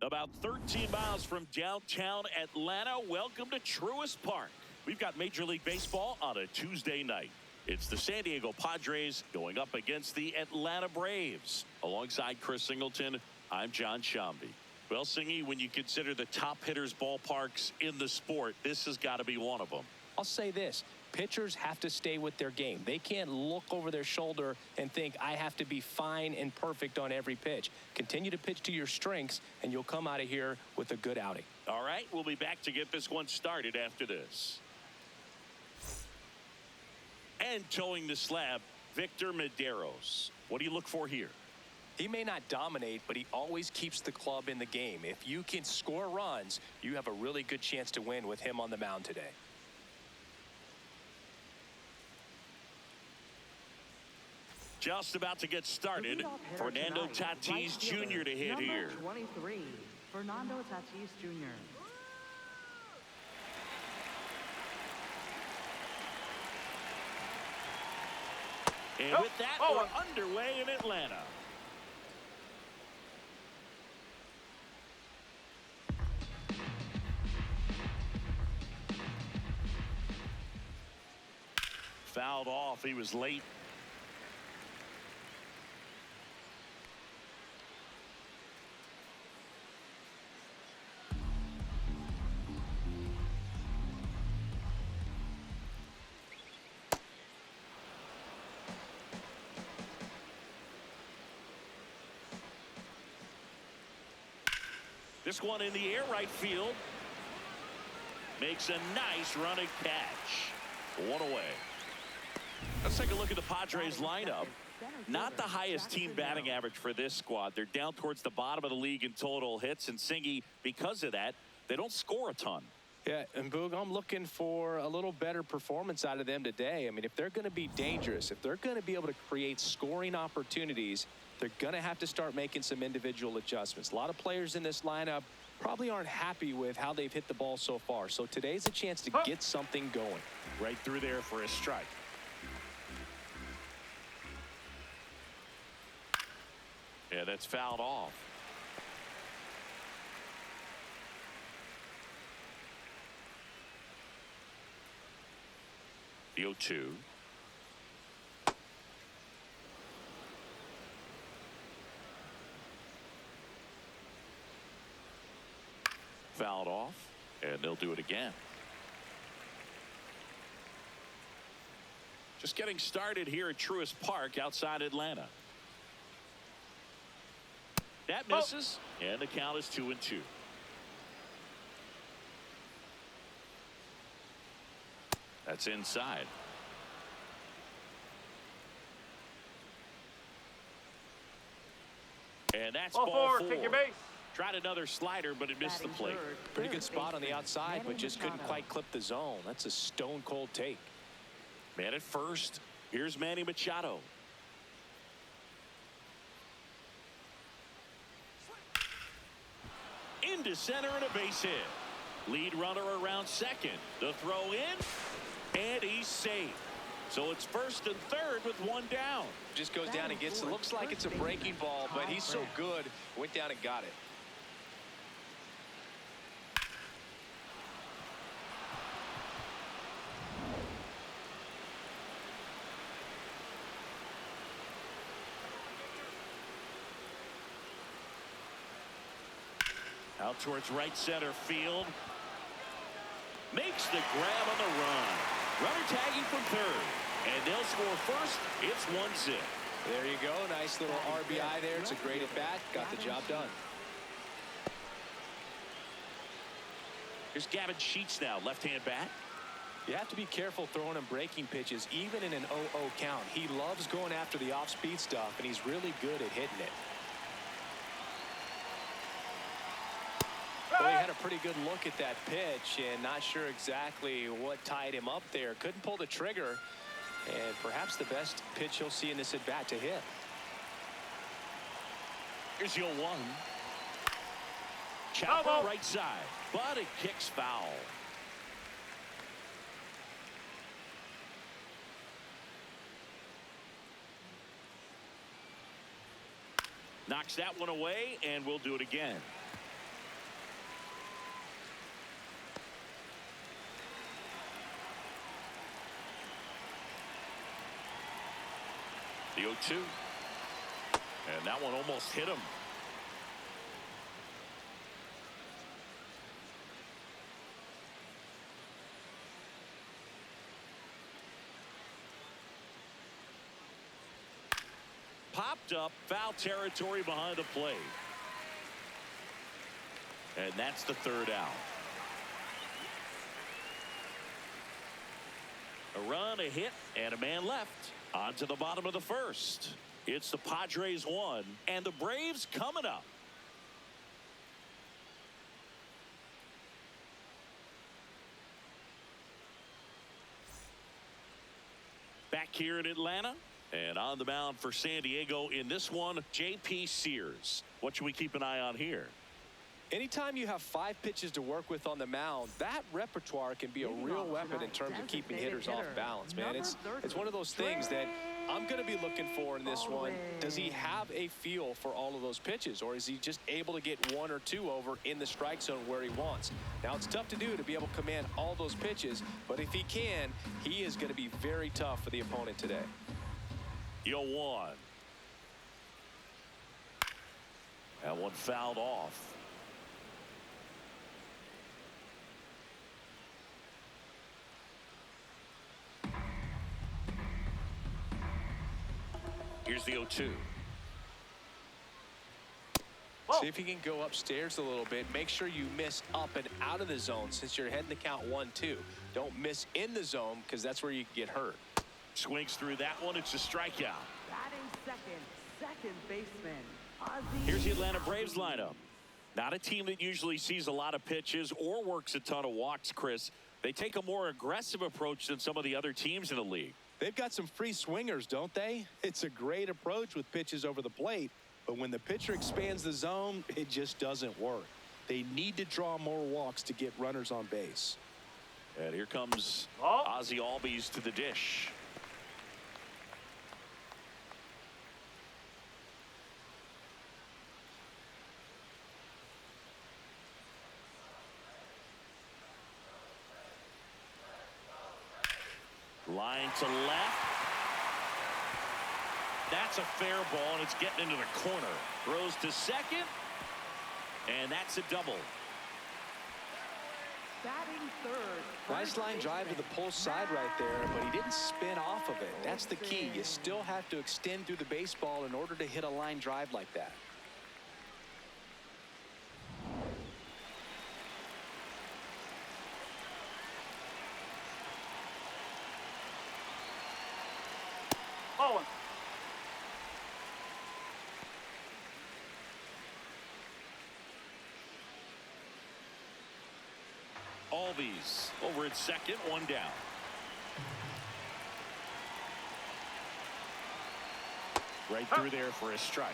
About 13 miles from downtown Atlanta, welcome to Truist Park. We've got Major League Baseball on a Tuesday night. It's the San Diego Padres going up against the Atlanta Braves. Alongside Chris Singleton, I'm John Shambi. Well, Singy, when you consider the top hitters' ballparks in the sport, this has got to be one of them. I'll say this. Pitchers have to stay with their game. They can't look over their shoulder and think, I have to be fine and perfect on every pitch. Continue to pitch to your strengths, and you'll come out of here with a good outing. All right, we'll be back to get this one started after this. And towing the slab, Victor Medeiros. What do you look for here? He may not dominate, but he always keeps the club in the game. If you can score runs, you have a really good chance to win with him on the mound today. Just about to get started. Fernando Tatis Jr. to hit here. 23, Fernando Tatis Jr. And with that, we're underway in Atlanta. Fouled off. He was late. This one in the air, right field. Makes a nice running catch. One away. Let's take a look at the Padres lineup. Not the highest team batting average for this squad. They're down towards the bottom of the league in total hits. And Singy, because of that, they don't score a ton. Yeah, and Boog, I'm looking for a little better performance out of them today. I mean, if they're going to be dangerous, if they're going to be able to create scoring opportunities, they're going to have to start making some individual adjustments. A lot of players in this lineup probably aren't happy with how they've hit the ball so far. So today's a chance to get something going. Right through there for a strike. Yeah, that's fouled off. The 0-2. Fouled off, and they'll do it again. Just getting started here at Truist Park outside Atlanta. That misses, and the count is 2-2. That's inside. And that's ball four. Take your base. Tried another slider, but it missed the plate. Pretty good spot on the outside, but just couldn't quite clip the zone. That's a stone-cold take. Man at first. Here's Manny Machado. Into center and a base hit. Lead runner around second. The throw in, and he's safe. So it's first and third with one down. Just goes down and gets it. Looks like it's a breaking ball, but he's so good. Went down and got it. Out towards right center field. Makes the grab on the run. Runner tagging from third. And they'll score first. It's 1-0. There you go. Nice little RBI there. It's a great at bat. Got the job done. Here's Gavin Sheets now, left-hand bat. You have to be careful throwing him breaking pitches, even in an 0-0 count. He loves going after the off-speed stuff, and he's really good at hitting it. Well, he had a pretty good look at that pitch and not sure exactly what tied him up there. Couldn't pull the trigger, and perhaps the best pitch he'll see in this at bat to hit. Here's your 1. Chopper right side, but it kicks foul. Knocks that one away, and we'll do it again. The 0-2. And that one almost hit him. Popped up, foul territory behind the plate. And that's the third out. A run, a hit, and a man left. On to the bottom of the first. It's the Padres 1, and the Braves coming up. Back here in Atlanta. And on the mound for San Diego in this one, J.P. Sears. What should we keep an eye on here? Anytime you have 5 pitches to work with on the mound, that repertoire can be a real weapon in terms of keeping hitters off balance, man. It's one of those things that I'm going to be looking for in this one. Does he have a feel for all of those pitches, or is he just able to get 1 or 2 over in the strike zone where he wants? Now, it's tough to do to be able to command all those pitches, but if he can, he is going to be very tough for the opponent today. 0-1. That one fouled off. Here's the 0-2. See if he can go upstairs a little bit. Make sure you miss up and out of the zone since you're heading to count 1-2. Don't miss in the zone because that's where you can get hurt. Swings through that one. It's a strikeout. Batting second baseman, Ozzie. Here's the Atlanta Braves lineup. Not a team that usually sees a lot of pitches or works a ton of walks, Chris. They take a more aggressive approach than some of the other teams in the league. They've got some free swingers, don't they? It's a great approach with pitches over the plate, but when the pitcher expands the zone, it just doesn't work. They need to draw more walks to get runners on base. And here comes Ozzie Albies to the dish. Line to left. That's a fair ball, and it's getting into the corner. Throws to second, and that's a double. Batting third. Nice line drive to the pull side right there, but he didn't spin off of it. That's the key. You still have to extend through the baseball in order to hit a line drive like that. Albies over at second, 1 down. Right through there for a strike.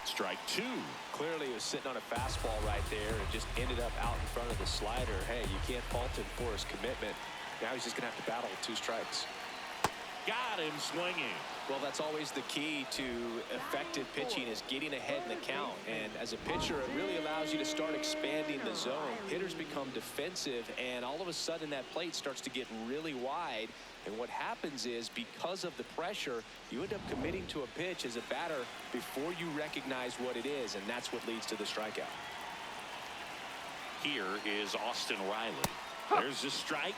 Strike 2. Clearly he was sitting on a fastball right there and just ended up out in front of the slider. Hey, you can't fault him for his commitment. Now he's just going to have to battle with 2 strikes. Got him swinging. Well, that's always the key to effective pitching, is getting ahead in the count. And as a pitcher, it really allows you to start expanding the zone. Hitters become defensive, and all of a sudden that plate starts to get really wide. And what happens is, because of the pressure, you end up committing to a pitch as a batter before you recognize what it is, and that's what leads to the strikeout. Here is Austin Riley. There's a strike.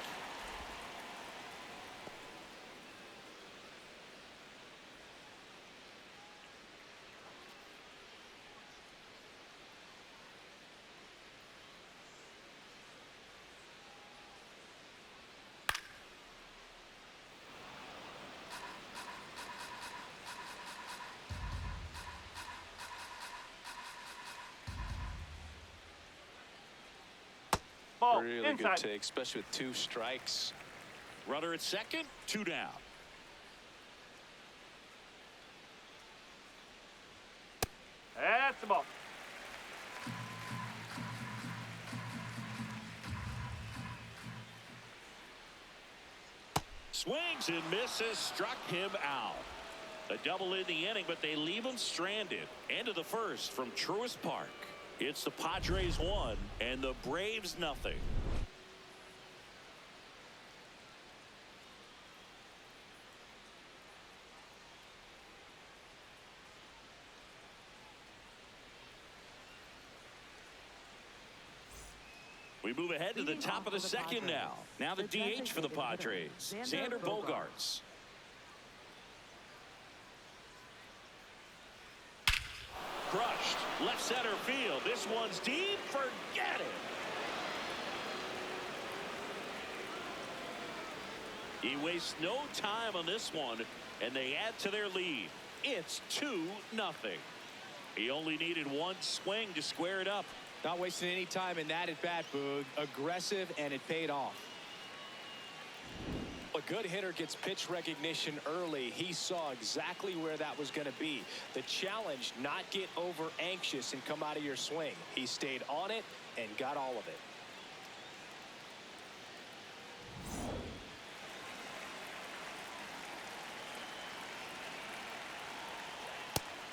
Really good take, especially with 2 strikes. Runner at second, 2 down. That's the ball. Swings and misses, struck him out. A double in the inning, but they leave him stranded. End of the first from Truist Park. It's the Padres 1 and the Braves nothing. We move ahead to the top of the second now. Now the DH for the Padres, Xander Bogaerts. Crushed. Left center field. This one's deep. Forget it. He wastes no time on this one, and they add to their lead. It's 2-0. He only needed one swing to square it up. Not wasting any time in that at bat, Boog. Aggressive, and it paid off. A good hitter gets pitch recognition early. He saw exactly where that was going to be. The challenge, not get over anxious and come out of your swing. He stayed on it and got all of it.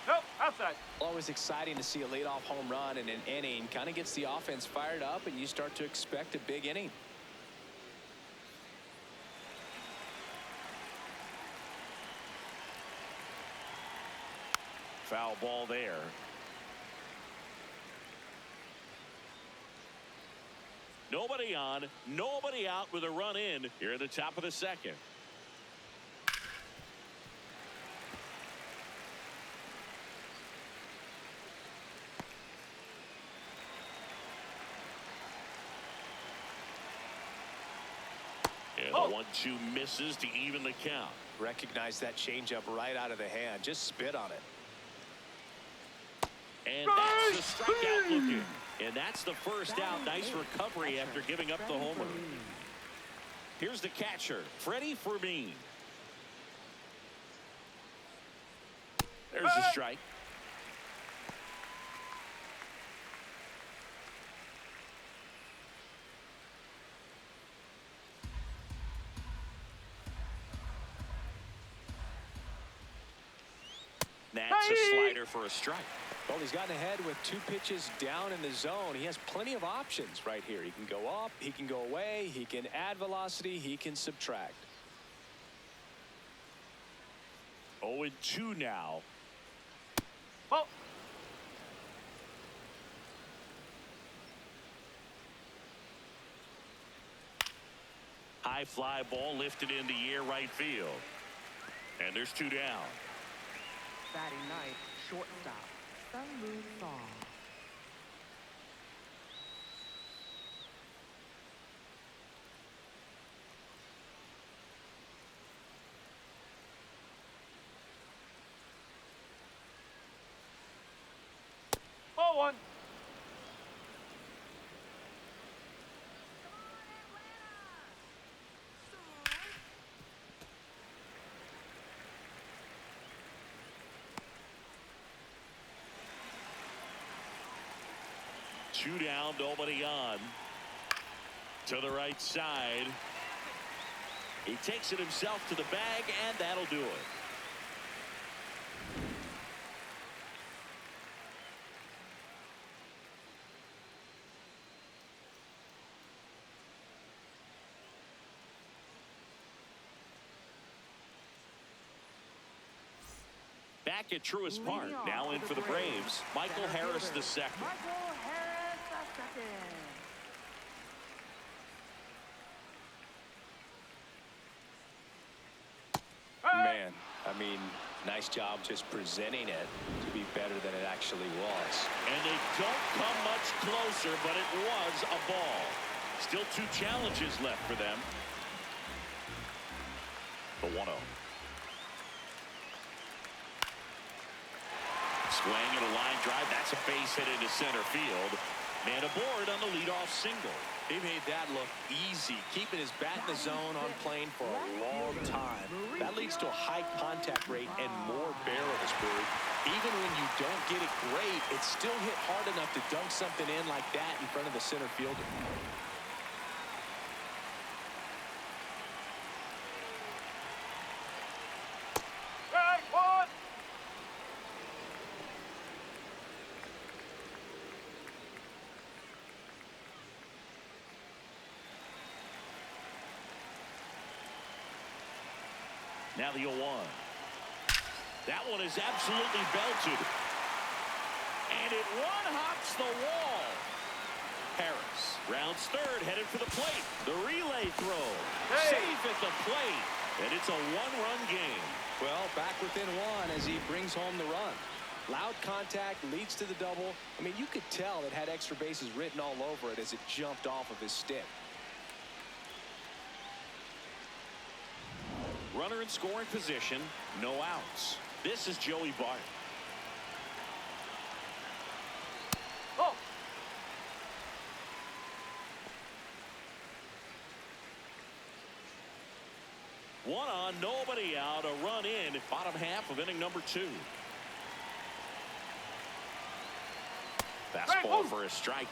Nope, outside. Always exciting to see a leadoff home run in an inning. Kind of gets the offense fired up, and you start to expect a big inning. Foul ball there. Nobody on, nobody out with a run in here at the top of the second. And the 1-2 misses to even the count. Recognize that changeup right out of the hand. Just spit on it. And that's the strikeout looking. And that's the first out. Nice recovery after giving up the homer. Here's the catcher, Freddie Fermin. There's the strike. That's a slider for a strike. Well, he's gotten ahead with 2 pitches down in the zone. He has plenty of options right here. He can go up, he can go away, he can add velocity, he can subtract. 0-2 now. Oh. High fly ball lifted in the air right field. And there's 2 down. Batting ninth, shortstop, Sun-Moon Song. Ball 1. Two down, nobody on. To the right side. He takes it himself to the bag, and that'll do it. Back at Truist Park, now in for the Braves, Michael Harris II. Michael Harris II. Man, I mean, nice job just presenting it to be better than it actually was. And they don't come much closer, but it was a ball. Still 2 challenges left for them. The 1-0. Swing and a line drive. That's a base hit into center field. Man aboard on the leadoff single. He made that look easy, keeping his bat in the zone on plane for a long time. That leads to a high contact rate and more barrels, Bird. Even when you don't get it great, it's still hit hard enough to dunk something in like that in front of the center fielder. Now the 0-1. That one is absolutely belted. And it one-hops the wall. Harris rounds third, headed for the plate. The relay throw. Hey. Safe at the plate. And it's a one-run game. Well, back within one as he brings home the run. Loud contact leads to the double. I mean, you could tell it had extra bases written all over it as it jumped off of his stick. Runner in scoring position, no outs. This is Joey Bart. Oh. One on, nobody out, a run in, bottom half of inning number 2. Fastball for a strike.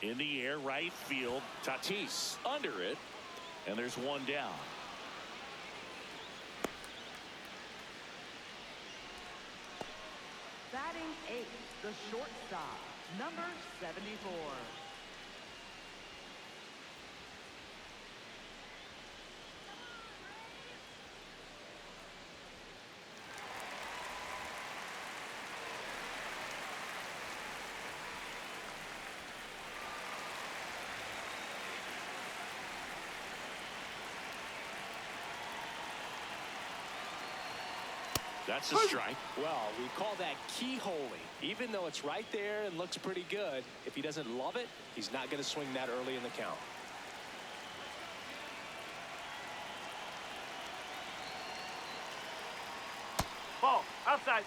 In the air, right field. Tatis under it, and there's one down. Batting 8th, the shortstop, number 74. That's a strike. Well, we call that keyholing. Even though it's right there and looks pretty good, if he doesn't love it, he's not going to swing that early in the count. Ball. Outside.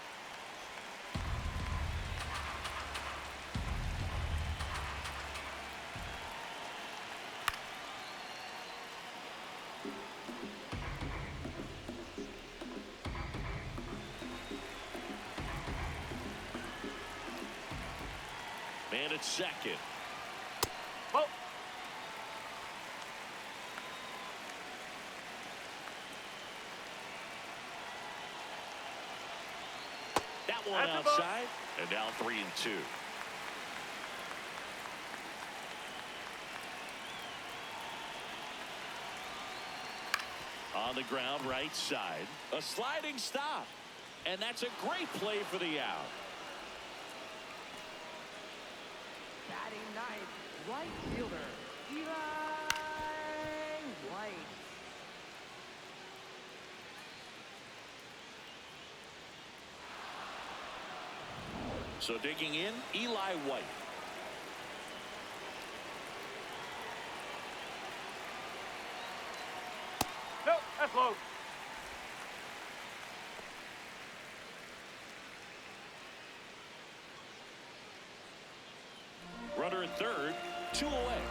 Man at second. Oh. That one That's a ball. outside, and now 3-2. On the ground, right side. A sliding stop. And that's a great play for the out. Batting 9th, right fielder, Eli White. So digging in, Eli White. No, that's low. Runner at third, 2 away.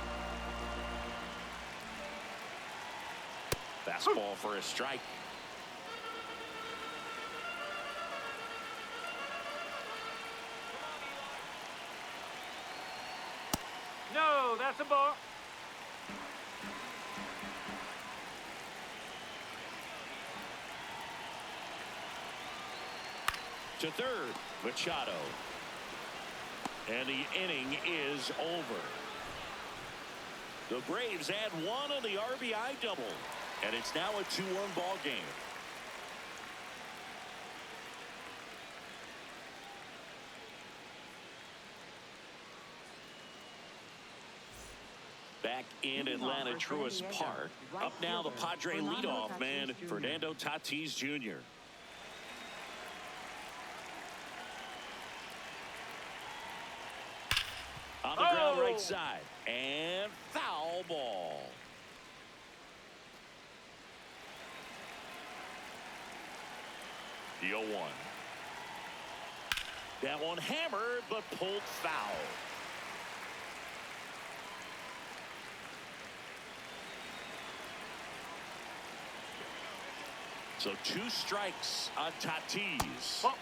Fastball for a strike. No, that's a ball. To third, Machado. And the inning is over. The Braves add one on the RBI double. And it's now a 2-1 ball game. Back in Atlanta, Truist Park. Up now, the Padre leadoff man, Fernando Tatis Jr. On the ground, right side. And foul ball. The 0-1. That one hammered, but pulled foul. So 2 strikes on Tatis. Ball.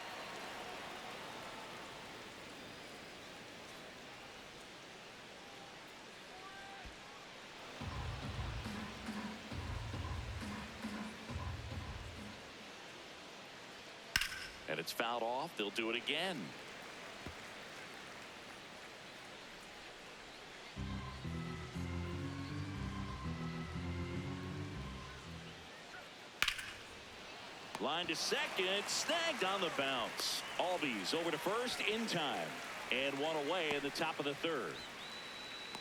And it's fouled off. They'll do it again. Line to second, snagged on the bounce. Albies over to first in time. And one away in the top of the third.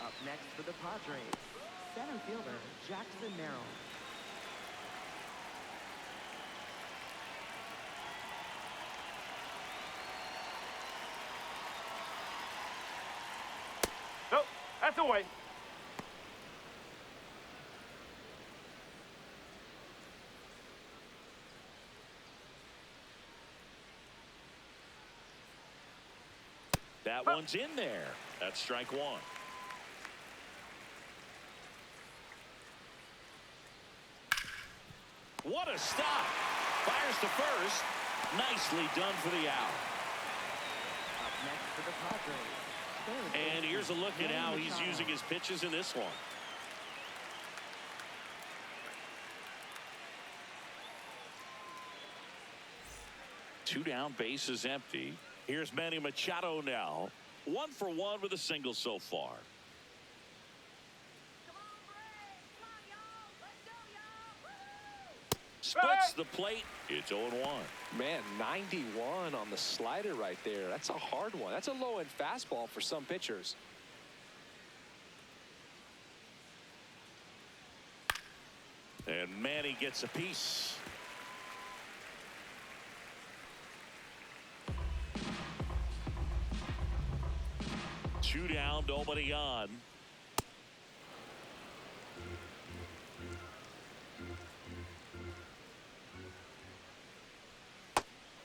Up next for the Padres, center fielder Jackson Merrill. Nope, that's away. That one's in there. That's strike one. What a stop. Fires to first. Nicely done for the out. Up next for the Padres. And here's a look at how he's using his pitches in this one. Two down, bases empty. Here's Manny Machado now. 1 for 1 with a single so far. Splits the plate. It's 0-1. Man, 91 on the slider right there. That's a hard one. That's a low-end fastball for some pitchers. And Manny gets a piece. Two down, nobody on.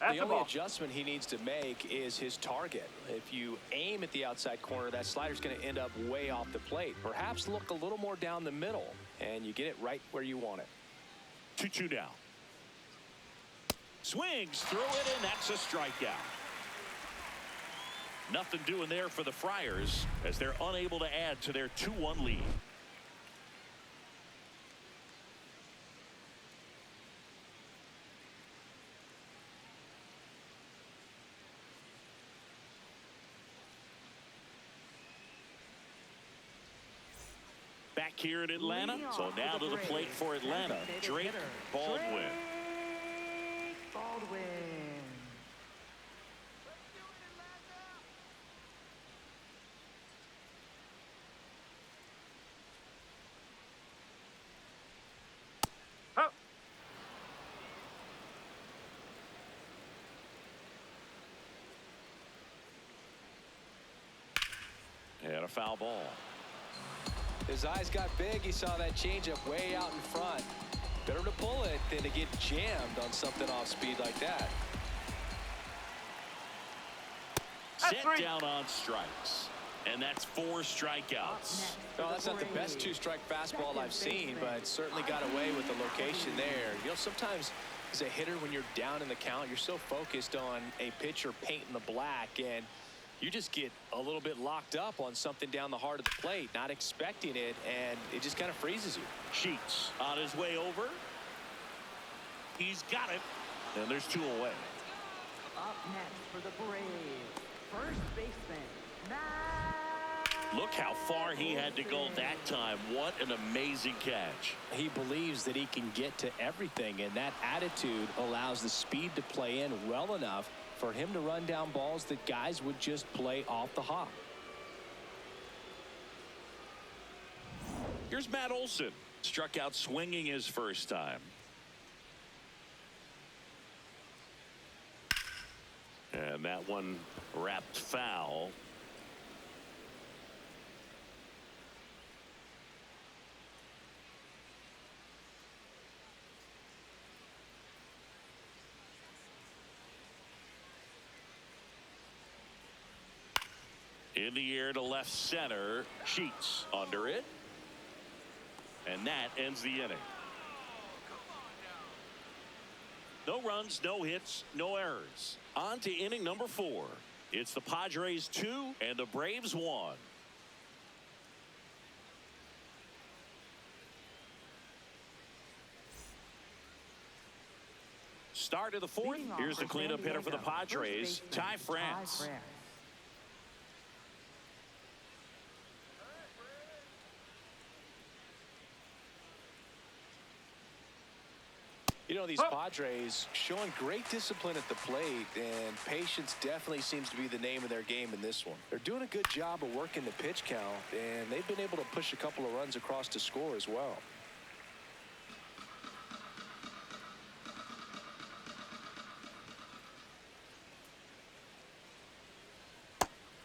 The only adjustment he needs to make is his target. If you aim at the outside corner, that slider's going to end up way off the plate. Perhaps look a little more down the middle, and you get it right where you want it. 2-2 now. Swings through it, and that's a strikeout. Nothing doing there for the Friars as they're unable to add to their 2-1 lead. Back here in Atlanta. So now to the plate for Atlanta, Drake Baldwin. And a foul ball. His eyes got big. He saw that changeup way out in front. Better to pull it than to get jammed on something off speed like that. Set down on strikes. And that's 4 strikeouts. No, that's not the best 2-strike fastball I've seen, but certainly got away with the location there. You know, sometimes as a hitter, when you're down in the count, you're so focused on a pitcher painting the black, and you just get a little bit locked up on something down the heart of the plate, not expecting it, and it just kind of freezes you. Sheets on his way over. He's got it. And there's 2 away. Up next for the Braves, first baseman, Look how far he had to go that time. What an amazing catch. He believes that he can get to everything, and that attitude allows the speed to play in well enough for him to run down balls that guys would just play off the hop. Here's Matt Olson. Struck out swinging his first time. And that one wrapped foul. In the air to left center. Sheets under it. And that ends the inning. No runs, no hits, no errors. On to inning number 4. It's the Padres 2 and the Braves 1. Start of the 4th. Here's the cleanup hitter for the Padres, Ty France. You know, these Padres showing great discipline at the plate, and patience definitely seems to be the name of their game in this one. They're doing a good job of working the pitch count, and they've been able to push a couple of runs across to score as well.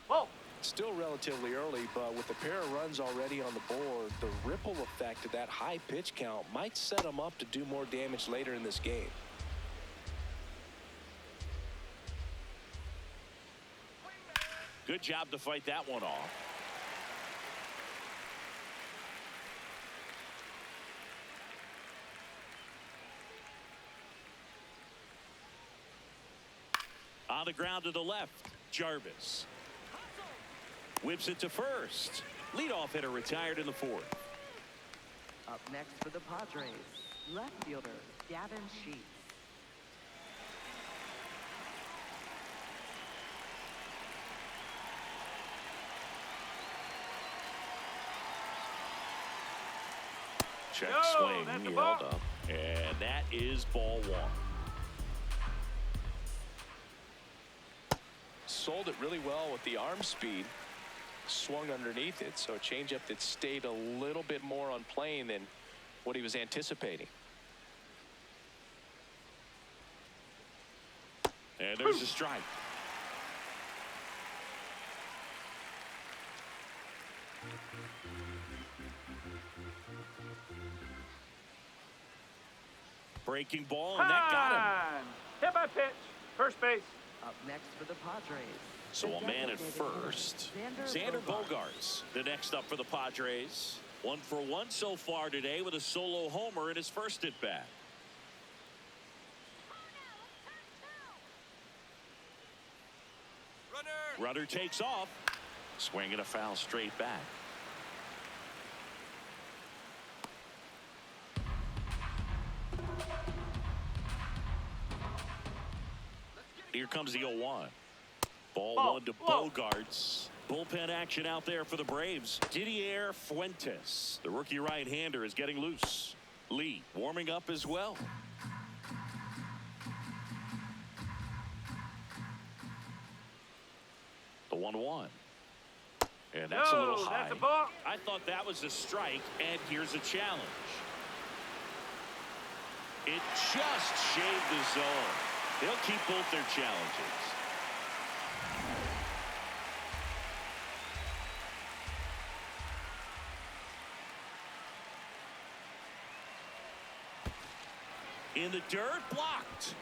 Whoa. Still relatively early, but with a pair of runs already on the board, the ripple effect of that high pitch count might set them up to do more damage later in this game. Good job to fight that one off. On the ground to the left, Jarvis. Whips it to first. Leadoff hitter retired in the fourth. Up next for the Padres, left fielder Gavin Sheets. Check No, swing, that's a he ball. held up. And that is ball one. Sold it really well with the arm speed. Swung underneath it, so a changeup that stayed a little bit more on plane than what he was anticipating. And there's a strike. Breaking ball, and that got him. Time. Hit by pitch. First base. Up next for the Padres. So the a man at designated first. hitter, Xander Bogaerts, the next up for the Padres. 1 for 1 so far today with a solo homer in his first at bat. Runner takes off. Swing and a foul straight back. Here comes the 0-1. Ball one to Bogaerts. Bullpen action out there for the Braves. Didier Fuentes, the rookie right-hander, is getting loose. Lee warming up as well. The 1-1. And that's a little high. That's a ball. I thought that was a strike, and here's a challenge. It just shaved the zone. They'll keep both their challenges. In the dirt, blocked.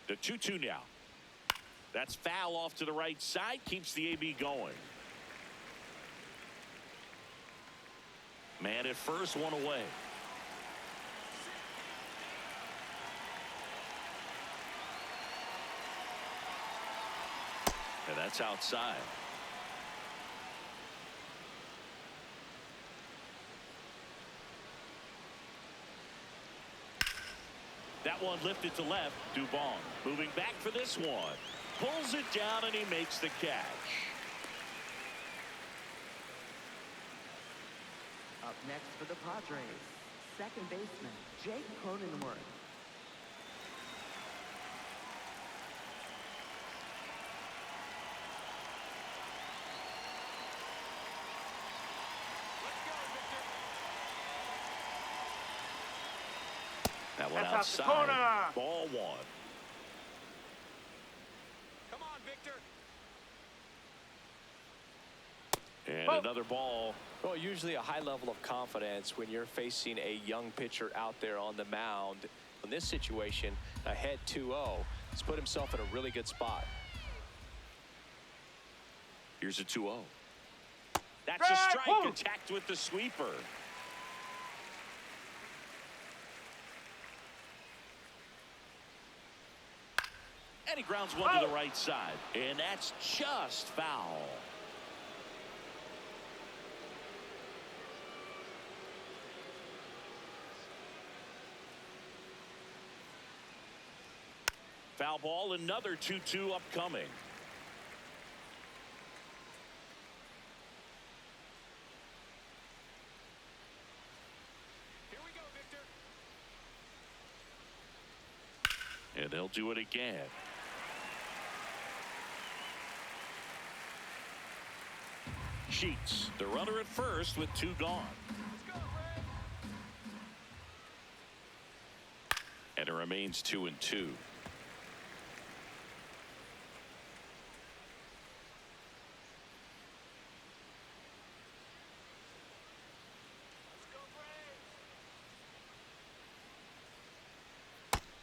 The 2-2 now. That's foul off to the right side, keeps the AB going. Man at first, one away. And that's outside. That one lifted to left. Dubon moving back for this one. Pulls it down and he makes the catch. Up next for the Padres, second baseman Jake Cronenworth. That one That's out the outside. corner. Ball one. Come on, Victor. And another ball. Well, usually a high level of confidence when you're facing a young pitcher out there on the mound. In this situation, ahead 2-0, he's put himself in a really good spot. Here's a 2-0. That's a strike, attacked with the sweeper. And he grounds one to the right side. And that's just foul. Foul ball, another 2-2 upcoming. And they'll do it again. Sheets, the runner at first with 2 gone. And it remains 2-2.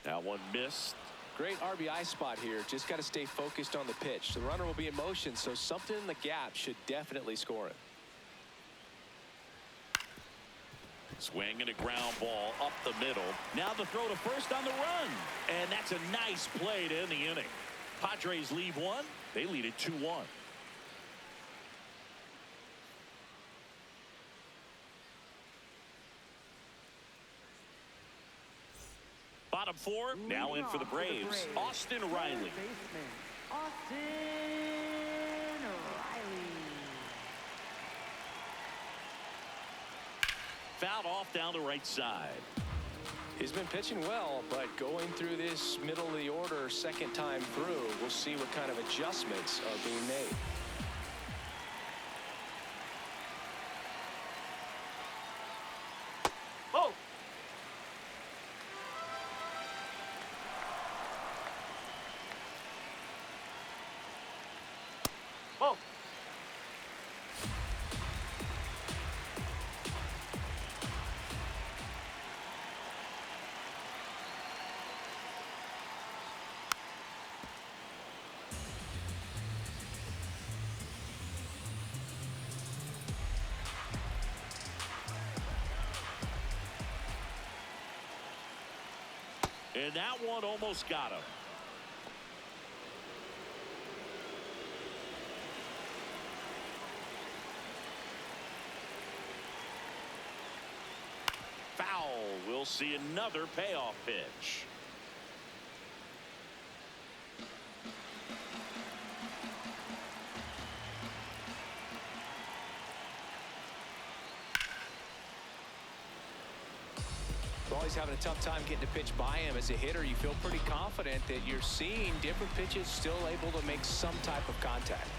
That one missed. Great RBI spot here. Just got to stay focused on the pitch. The runner will be in motion, so something in the gap should definitely score it. Swing and a ground ball up the middle. Now the throw to first on the run. And that's a nice play to end the inning. Padres leave 1. They lead it 2-1. Bottom 4 now in for the Braves. Austin Riley. Austin Riley. Fouled off down the right side. He's been pitching well, but going through this middle of the order second time through, we'll see what kind of adjustments are being made. Oh! Oh! And that one almost got him. Foul. We'll see another payoff pitch. Always having a tough time getting a pitch by him. As a hitter, you feel pretty confident that you're seeing different pitches still able to make some type of contact.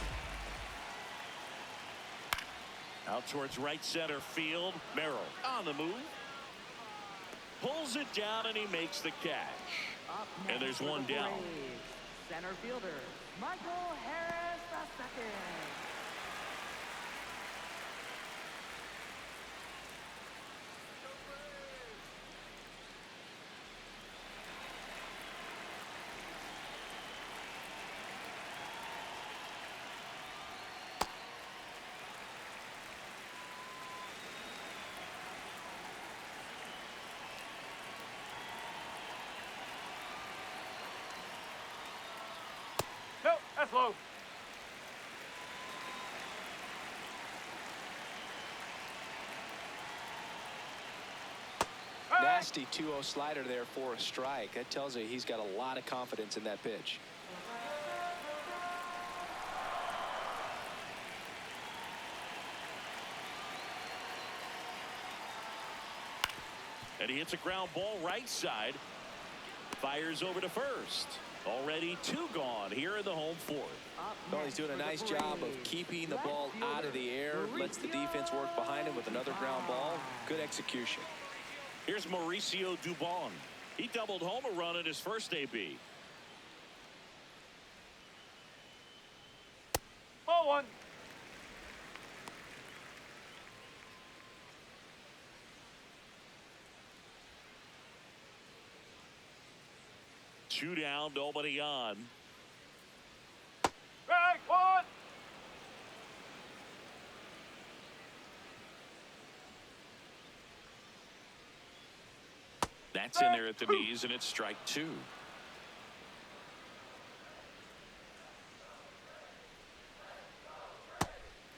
Out towards right center field. Merrill on the move. Pulls it down and he makes the catch. Up And there's next for one the down. Braves, center fielder Michael Harris II. No, that's low. Nasty 2-0 slider there for a strike. That tells you he's got a lot of confidence in that pitch. And he hits a ground ball right side. Fires over to first. Already 2 gone here in the home 4th. Well, he's doing a nice job of keeping the ball out of the air. Lets the defense work behind him with another ground ball. Good execution. Here's Mauricio Dubon. He doubled home a run in his first AB. Ball 1. Two down, nobody on. Strike 1. That's in there at the knees, and it's strike 2.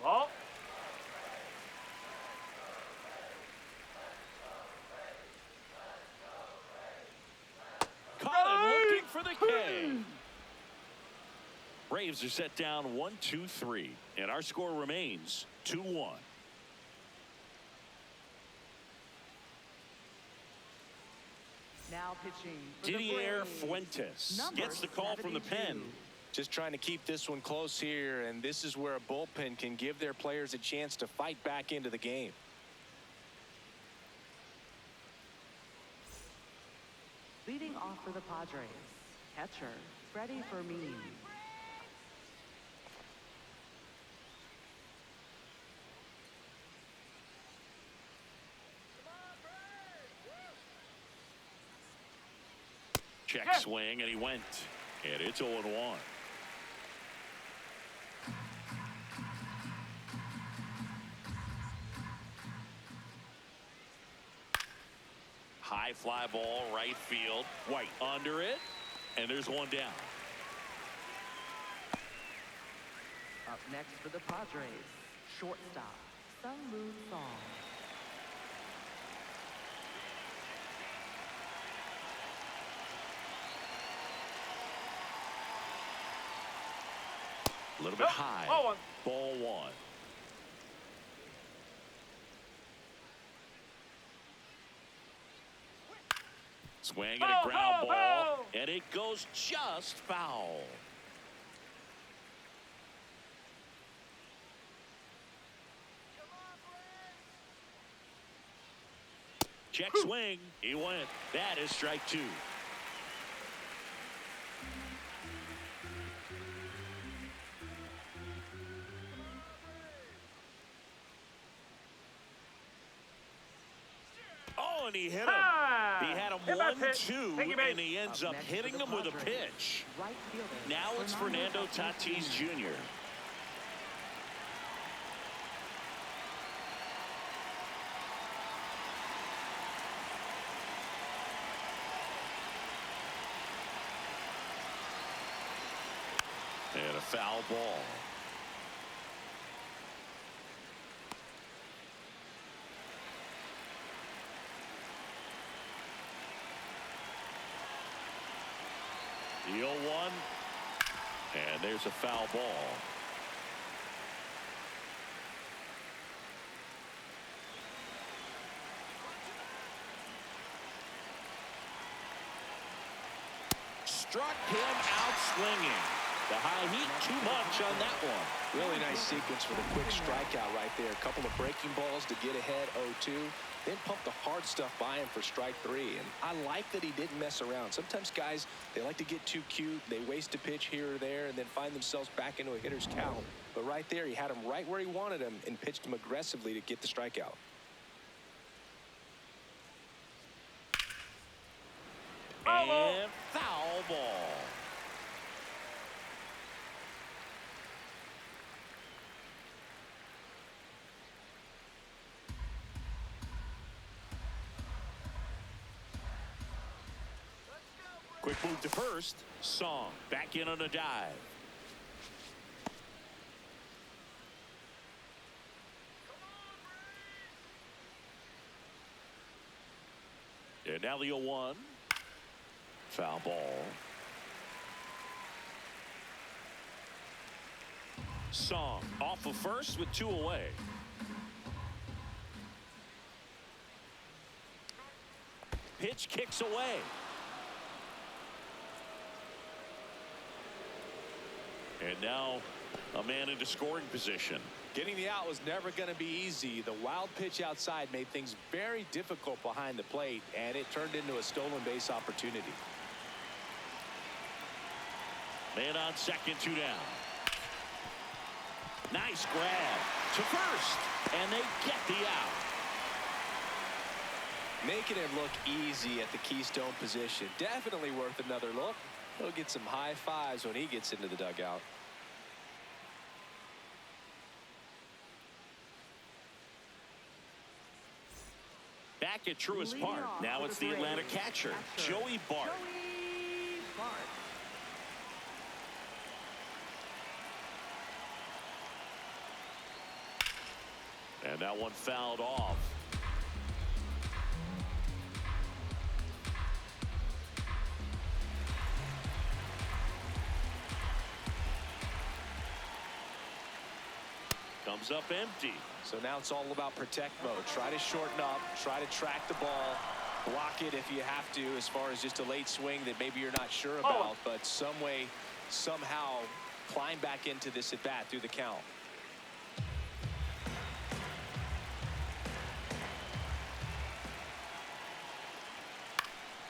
Ball. Caught him looking for the K. Braves are set down 1-2-3, and our score remains 2-1. Now pitching for the Didier Braves, Fuentes number gets the call from the 72. pen. Just trying to keep this one close here, and this is where a bullpen can give their players a chance to fight back into the game. Leading off for the Padres, catcher Freddie Fermin. Check swing, and he went. And it's 0-1. High fly ball, right field. White under it, and there's one down. Up next for the Padres, shortstop Sung Moon Song. A little bit high. Ball one. Swing and a ground ball, and it goes just foul. Check swing. He went. That is strike two. Oh, and he hit him. He had him 1-2, and he ends up hitting him with a pitch. Right fielder, Now it's Fernando Tatis Jr. And a foul ball. The 0-1, and there's a foul ball. Struck him out swinging. The high heat, too much on that one. Really nice sequence for the quick strikeout right there. A couple of breaking balls to get ahead 0-2. Then pump the hard stuff by him for strike three. And I like that he didn't mess around. Sometimes guys, they like to get too cute. They waste a pitch here or there and then find themselves back into a hitter's count. But right there, he had him right where he wanted him and pitched him aggressively to get the strikeout. And foul ball. Quick move to first. Song back in on a dive. And now the 0-1. Foul ball. Song off of first with 2 away. Pitch kicks away. And now a man into scoring position. Getting the out was never going to be easy. The wild pitch outside made things very difficult behind the plate, and it turned into a stolen base opportunity. Man on second, 2 down. Nice grab to first, and they get the out. Making it look easy at the Keystone position. Definitely worth another look. He'll get some high fives when he gets into the dugout. Back at Truist Park. Now it's the Atlanta catcher, Joey Bart. Joey Bart. And that one fouled off. Comes up empty. So now it's all about protect mode. Try to shorten up, try to track the ball, Block it if you have to, as far as just a late swing that maybe you're not sure about, but some way, somehow climb back into this at bat through the count.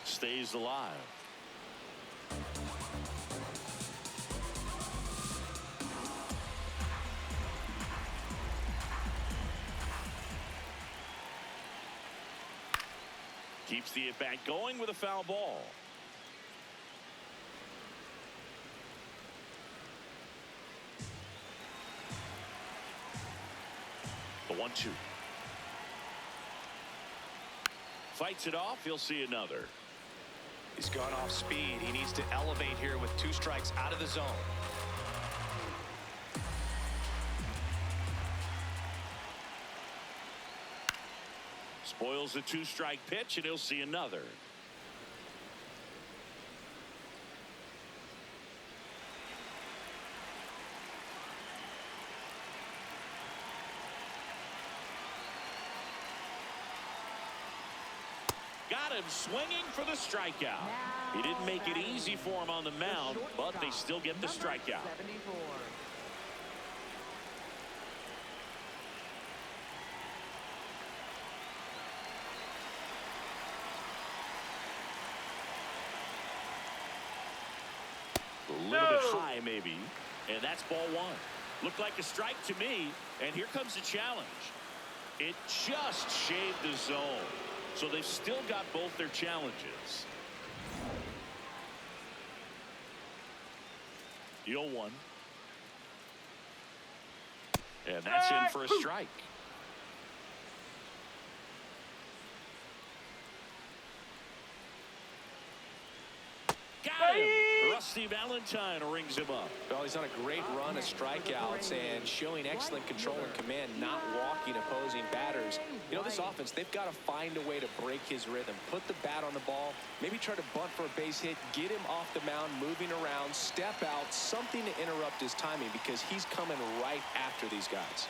Stays alive. Keeps the at-bat going with a foul ball. The 1-2. Fights it off. He'll see another. He's gone off speed. He needs to elevate here with 2 strikes out of the zone. Spoils the 2-strike pitch, and he'll see another. Got him swinging for the strikeout. He didn't make it easy for him on the mound, but they still get the strikeout. 74. A little bit high, maybe. And that's ball 1. Looked like a strike to me. And here comes the challenge. It just shaved the zone. So they've still got both their challenges. The 0-1. And that's in for a strike. Got him. Rusty Valentine rings him up. Well, he's on a great run of strikeouts and showing excellent control and command, not walking opposing batters. You know, this offense, they've got to find a way to break his rhythm, put the bat on the ball, maybe try to bunt for a base hit, get him off the mound, moving around, step out, something to interrupt his timing, because he's coming right after these guys.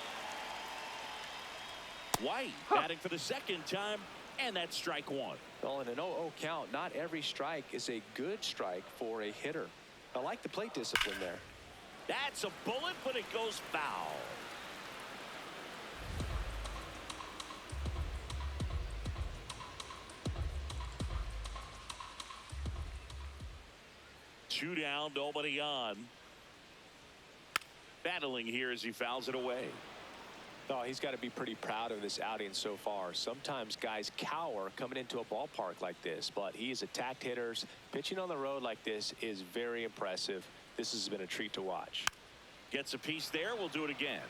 White batting for the second time, and that's strike 1. Well, in an 0-0 count, not every strike is a good strike for a hitter. I like the plate discipline there. That's a bullet, but it goes foul. Two down, nobody on. Battling here as he fouls it away. Oh, he's got to be pretty proud of this outing so far. Sometimes guys cower coming into a ballpark like this, but he has attacked hitters. Pitching on the road like this is very impressive. This has been a treat to watch. Gets a piece there. We'll do it again.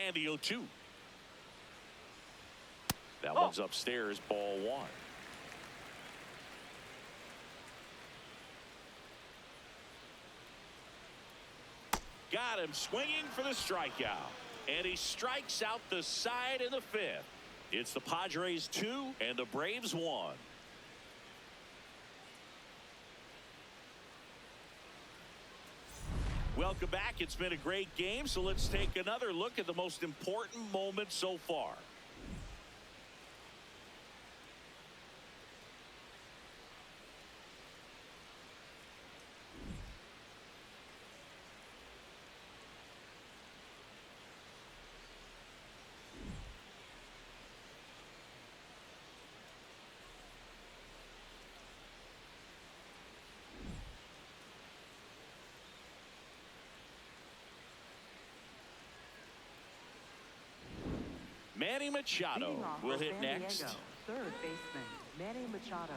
And the 0-2. That one's upstairs, ball 1. Got him swinging for the strikeout. And he strikes out the side in the 5th. It's the Padres 2 and the Braves 1. Welcome back. It's been a great game, so let's take another look at the most important moment so far. Manny Machado Leading off will for hit San next. Diego, third baseman Manny Machado.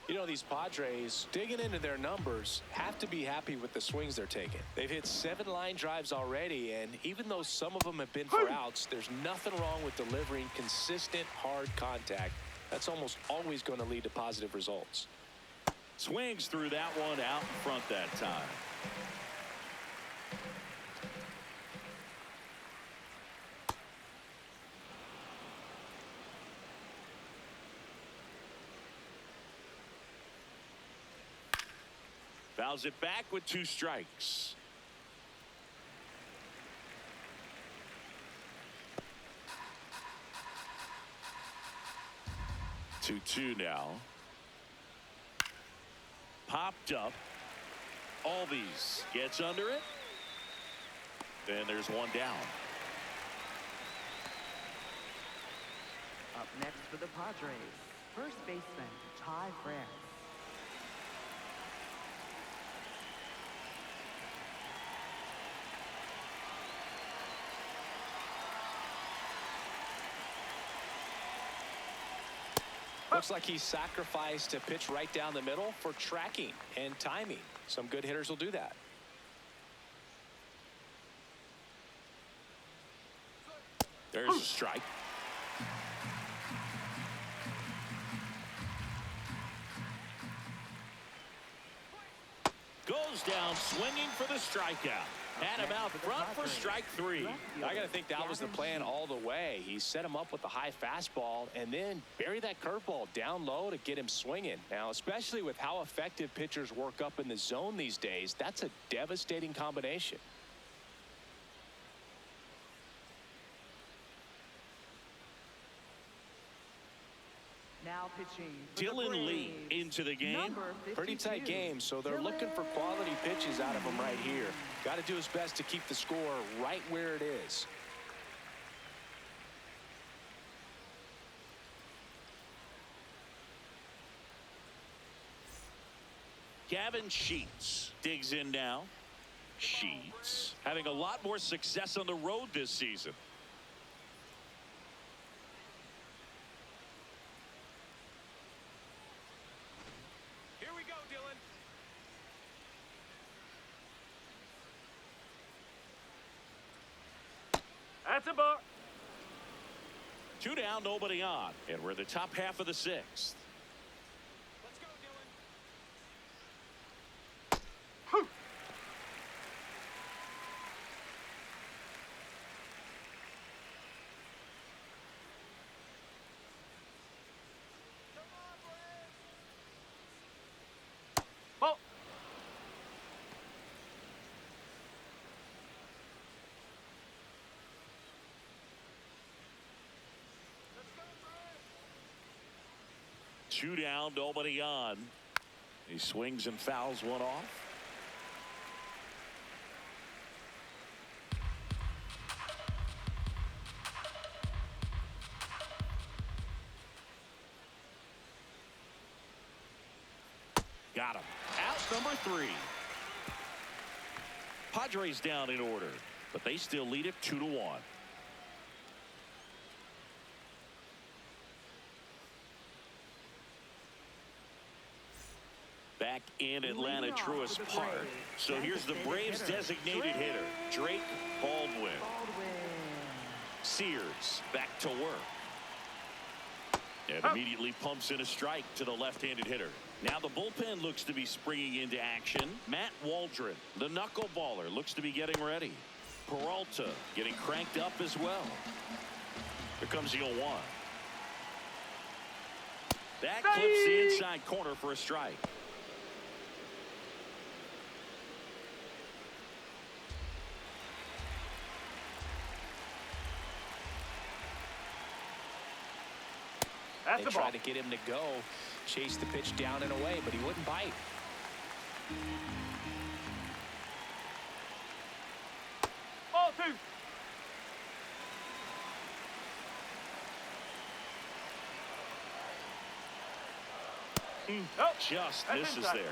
You know, these Padres, digging into their numbers, have to be happy with the swings they're taking. They've hit 7 line drives already, and even though some of them have been for outs, there's nothing wrong with delivering consistent, hard contact. That's almost always going to lead to positive results. Swings through that one out in front that time. Fouls it back with 2 strikes. 2-2 now. Popped up. Albies gets under it. And there's one down. Up next for the Padres, first baseman Ty France. Looks like he sacrificed a pitch right down the middle for tracking and timing. Some good hitters will do that. There's a strike. Goes down swinging for the strikeout. Had him out front for strike 3. I got to think that was the plan all the way. He set him up with the high fastball and then bury that curveball down low to get him swinging. Now, especially with how effective pitchers work up in the zone these days, that's a devastating combination. Now pitching for Dylan the Lee Braves, into the game. number Pretty tight 52, game, so they're looking for quality pitches out of him right here. Got to do his best to keep the score right where it is. Gavin Sheets digs in now. Sheets having a lot more success on the road this season. Here we go, Dylan. That's a ball. 2 down, nobody on. And we're in the top half of the 6th. Let's go, Dylan. Ball. Two down, nobody on. He swings and fouls one off. Got him. Out number 3. Padres down in order, but they still lead it 2-1. Back in Atlanta, Truist Park. So here's the Braves designated hitter, Drake Baldwin. Sears back to work. And immediately pumps in a strike to the left-handed hitter. Now the bullpen looks to be springing into action. Matt Waldron, the knuckleballer, looks to be getting ready. Peralta getting cranked up as well. Here comes the 0-1. That clips the inside corner for a strike. That's They the ball. tried to get him to go, chase the pitch down and away, but he wouldn't bite. Ball 2. Oh, Just that's misses inside. there.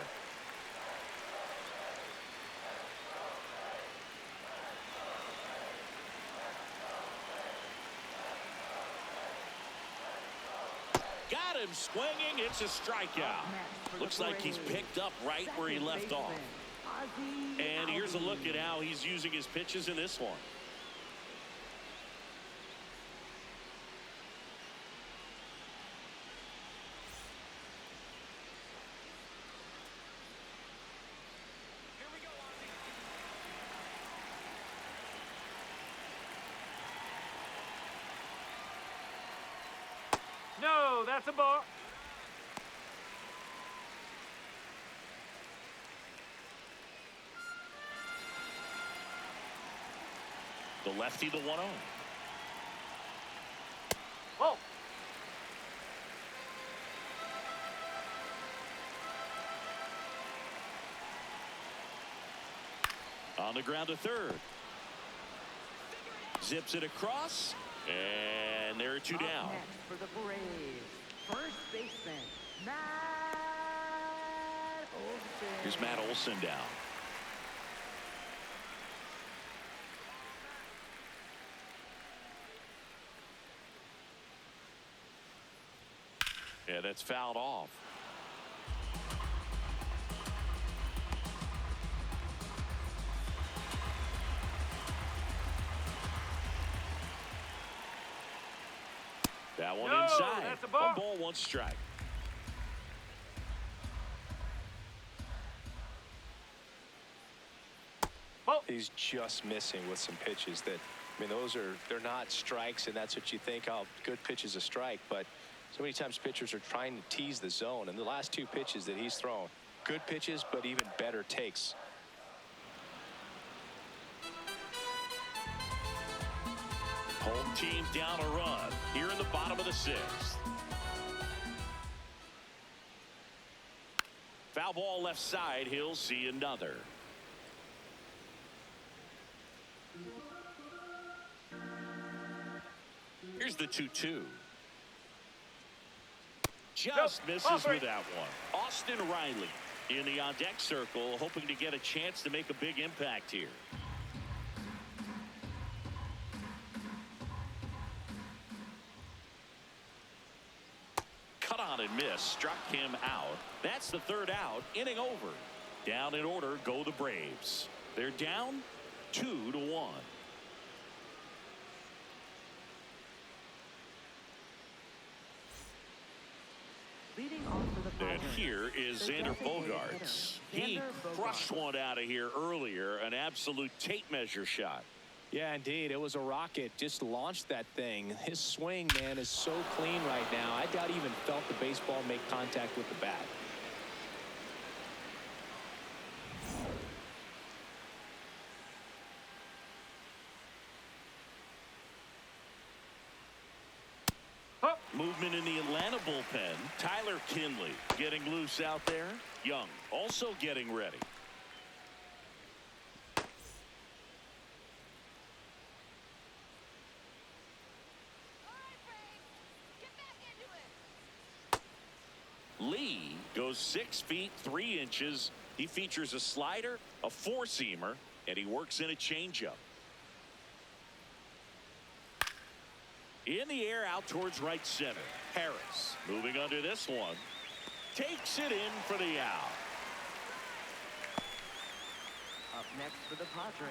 Got him swinging. It's a strikeout. Looks like he's picked up right where he left off. And here's a look at how he's using his pitches in this one. No, that's a ball. The lefty, the 1-0. Whoa. On the ground to third. Zips it across. And there are two down. Next for the Braves, first baseman, Matt Olson. Here's Matt Olson down. Yeah, that's fouled off. That one No, inside. that's a ball. 1 ball, 1 strike. Oh. He's just missing with some pitches that, I mean, they're not strikes, and that's what you think, oh, good pitch is a strike. But so many times pitchers are trying to tease the zone, and the last 2 pitches that he's thrown, good pitches, but even better takes. Home team down a run here in the bottom of the 6th. Foul ball left side. He'll see another. Here's the 2-2. Just misses with that one. Austin Riley in the on-deck circle, hoping to get a chance to make a big impact here. Cut on and miss. Struck him out. That's the 3rd out. Inning over. Down in order go the Braves. They're down 2-1. Leading off for the And Padres, here is the Xander designated Bogaerts. hitter, He Xander crushed Bogaerts. one out of here earlier. An absolute tape measure shot. Yeah, indeed. It was a rocket. Just launched that thing. His swing, man, is so clean right now. I doubt he even felt the baseball make contact with the bat. Movement in the Atlanta bullpen. Tyler Kinley getting loose out there. Young also getting ready. Lee goes 6 feet 3 inches. He features a slider, a 4-seamer, and he works in a changeup. In the air out towards right center. Harris moving under this one. Takes it in for the out. Up next for the Padres,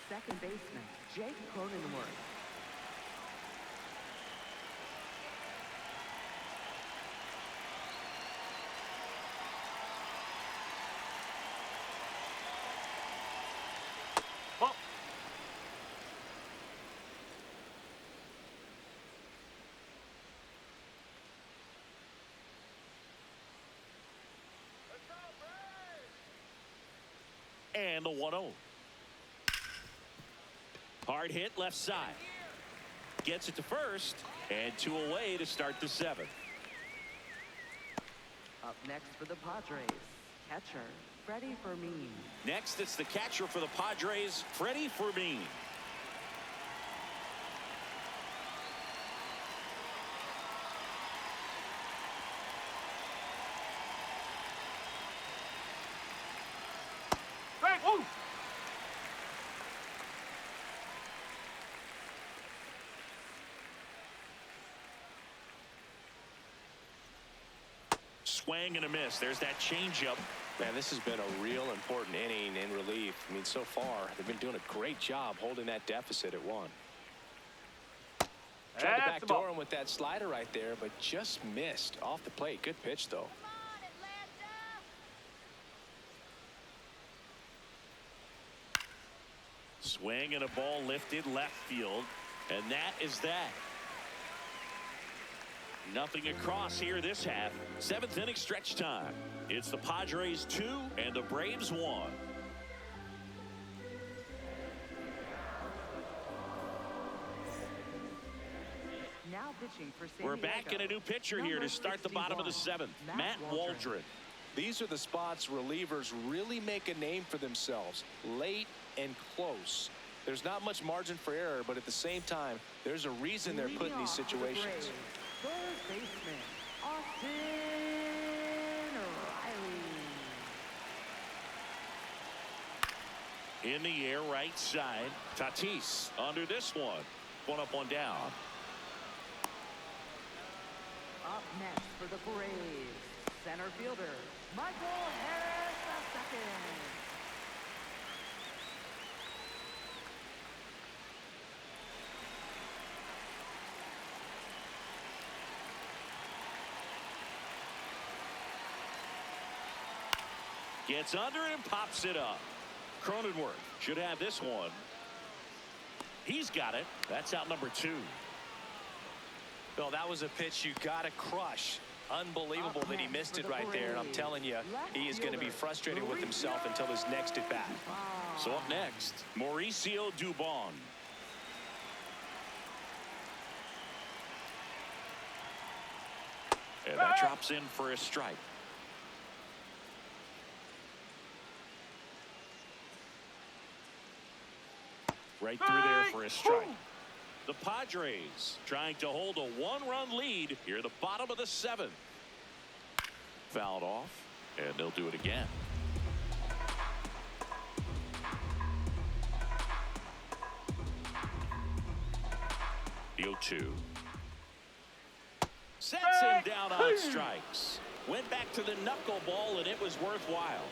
second baseman, Jake Cronenworth. Oh. And the 1-0. Hard hit left side. Gets it to first. And 2 away to start the 7th. Up next for the Padres, catcher, Freddie Fermin. Next, it's the catcher for the Padres, Freddie Fermin. Frank, woo! Swing and a miss. There's that changeup. Man, this has been a real important inning in relief. I mean, so far, they've been doing a great job holding that deficit at 1. Tried to That's the backdoor ball. him with that slider right there, but just missed off the plate. Good pitch, though. Swing and a ball lifted left field. And that is that. Nothing across here this half. 7th inning stretch time. It's the Padres 2 and the Braves 1. Now pitching for San We're Diego. back in a new pitcher here to start the bottom of the 7th. Matt Waldron. These are the spots relievers really make a name for themselves. Late and close. There's not much margin for error, but at the same time, there's a reason they're put in these situations. Third baseman, Austin Riley. In the air, right side. Tatis under this one. One up, one down. Up next for the Braves, center fielder, Michael Harris II. Gets under it and pops it up. Cronenworth should have this one. He's got it. That's out number 2. Well, that was a pitch you got to crush. Unbelievable that he missed it right there. And I'm telling you, he is going to be frustrated with himself until his next at bat. So up next, Mauricio Dubon. And that drops in for a strike. Right through there for a strike. The Padres trying to hold a 1-run lead here at the bottom of the 7th. Fouled off, and they'll do it again. The 0-2. Sets him down on strikes. Went back to the knuckleball, and it was worthwhile.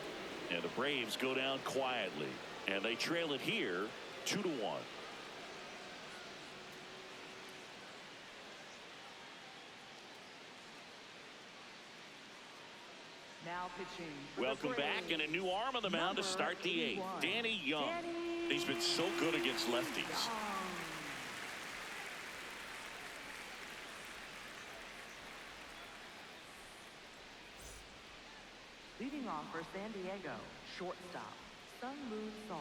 And the Braves go down quietly, and they trail it here 2-1. Now pitching. Welcome back, and a new arm on the mound to start the 8th. Danny Young. He's been so good against lefties. Leading off for San Diego, shortstop, Sun-Woo Song.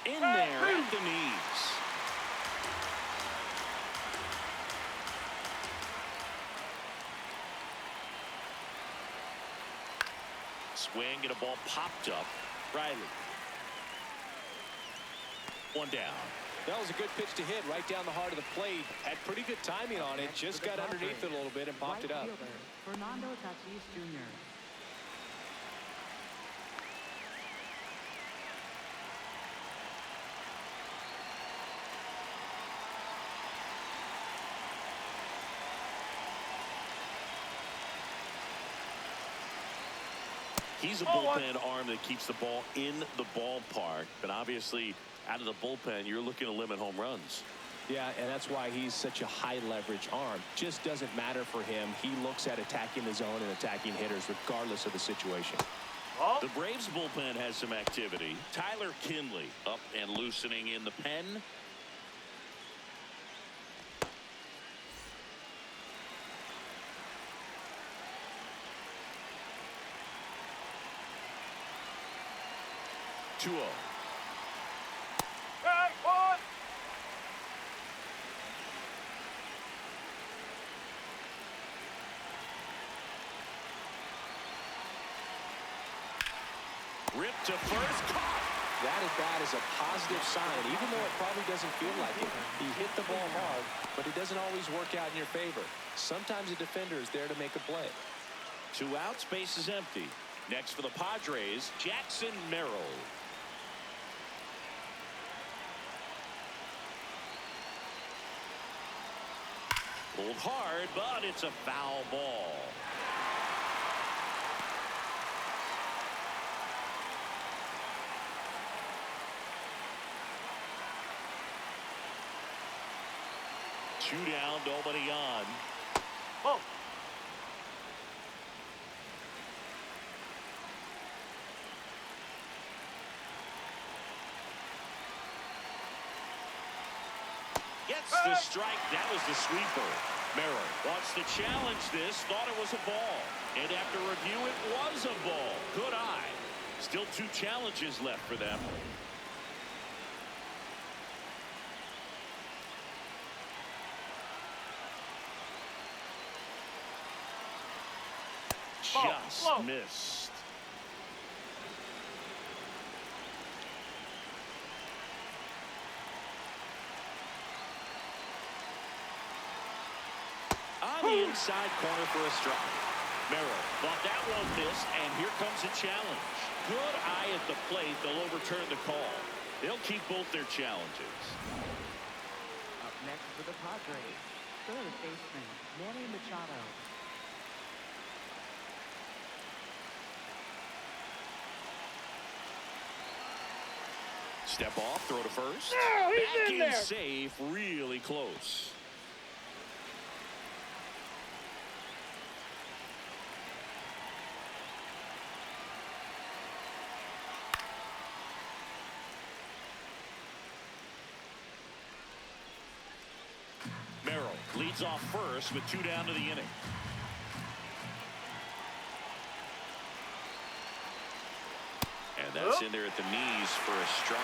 In there at the knees. Swing and a ball popped up. Riley. One down. That was a good pitch to hit right down the heart of the plate. Had pretty good timing on it. Just got underneath it a little bit and popped it up. Fernando Tatis Jr. He's a bullpen arm that keeps the ball in the ballpark, but obviously out of the bullpen, you're looking to limit home runs. Yeah, and that's why he's such a high leverage arm. Just doesn't matter for him. He looks at attacking the zone and attacking hitters regardless of the situation. The Braves bullpen has some activity. Tyler Kinley up and loosening in the pen. Ripped to first. That at bat is a positive sign, even though it probably doesn't feel like it. He hit the ball hard, but it doesn't always work out in your favor. Sometimes a defender is there to make a play. 2 outs, base is empty. Next for the Padres, Jackson Merrill. Pulled hard, but it's a foul ball. 2 down, nobody on. Ball. Gets the strike. That was the sweeper. Merrill wants to challenge this. Thought it was a ball. And after review, it was a ball. Good eye. Still 2 challenges left for them. Just missed. On the inside corner for a strike. Merrill thought that one missed, and here comes a challenge. Good eye at the plate. They'll overturn the call. They'll keep both their challenges. Up next for the Padres, third baseman Manny Machado. Step off, throw to first. No, he's Back in there. safe, really close. Merrill leads off first with 2 down to the inning. And that's in there at the knees for a strike.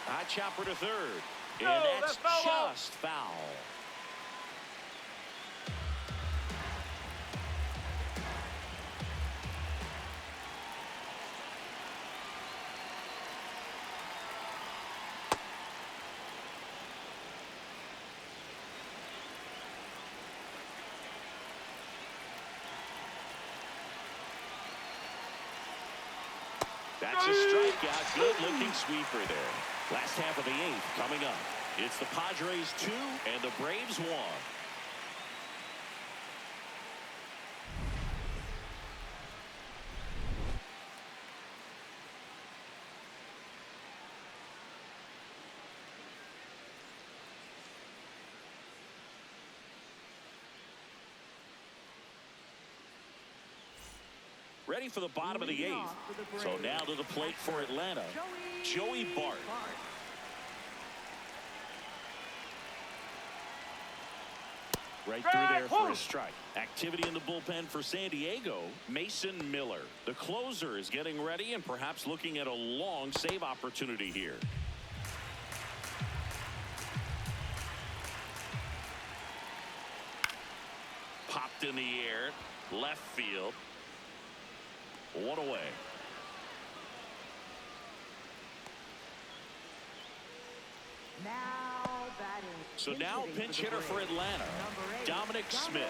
High chopper to third. And No, that's that's foul. just foul. That's a strikeout. Good looking sweeper there. Last half of the 8th coming up. It's the Padres 2 and the Braves 1. Ready for the bottom of the 8th. So now to the plate for Atlanta, Joey Bart. Right through there for a strike. Activity in the bullpen for San Diego, Mason Miller. The closer is getting ready and perhaps looking at a long save opportunity here. Popped in the air, left field. 1 away. Now batting. So now pinch hitter for Atlanta, Dominic Smith.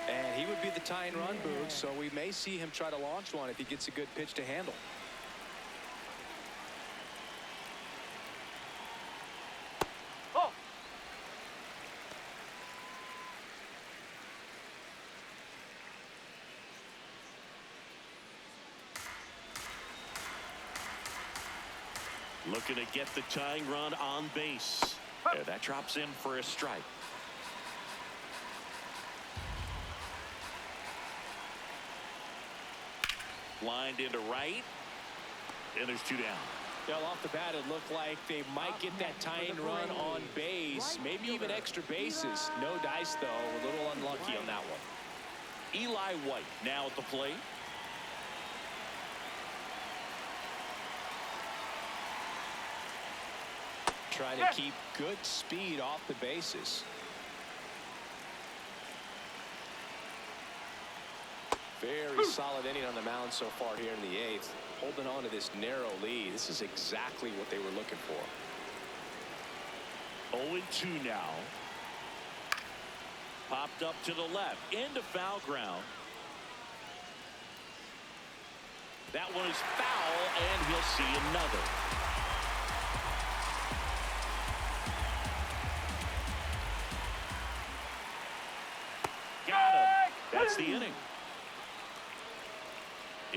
And he would be the tying run, Boog, so we may see him try to launch one if he gets a good pitch to handle. Oh. Looking to get the tying run on base. And that drops in for a strike. Lined into right. And there's 2 down. Well, off the bat, it looked like they might get that tying run on base, maybe even extra bases. No dice, though. A little unlucky on that one. Eli White now at the plate. Trying to keep good speed off the bases. Very solid inning on the mound so far here in the 8th. Holding on to this narrow lead. This is exactly what they were looking for. 0-2 now. Popped up to the left. Into foul ground. That one is foul, and he'll see another. Got him. That's the inning.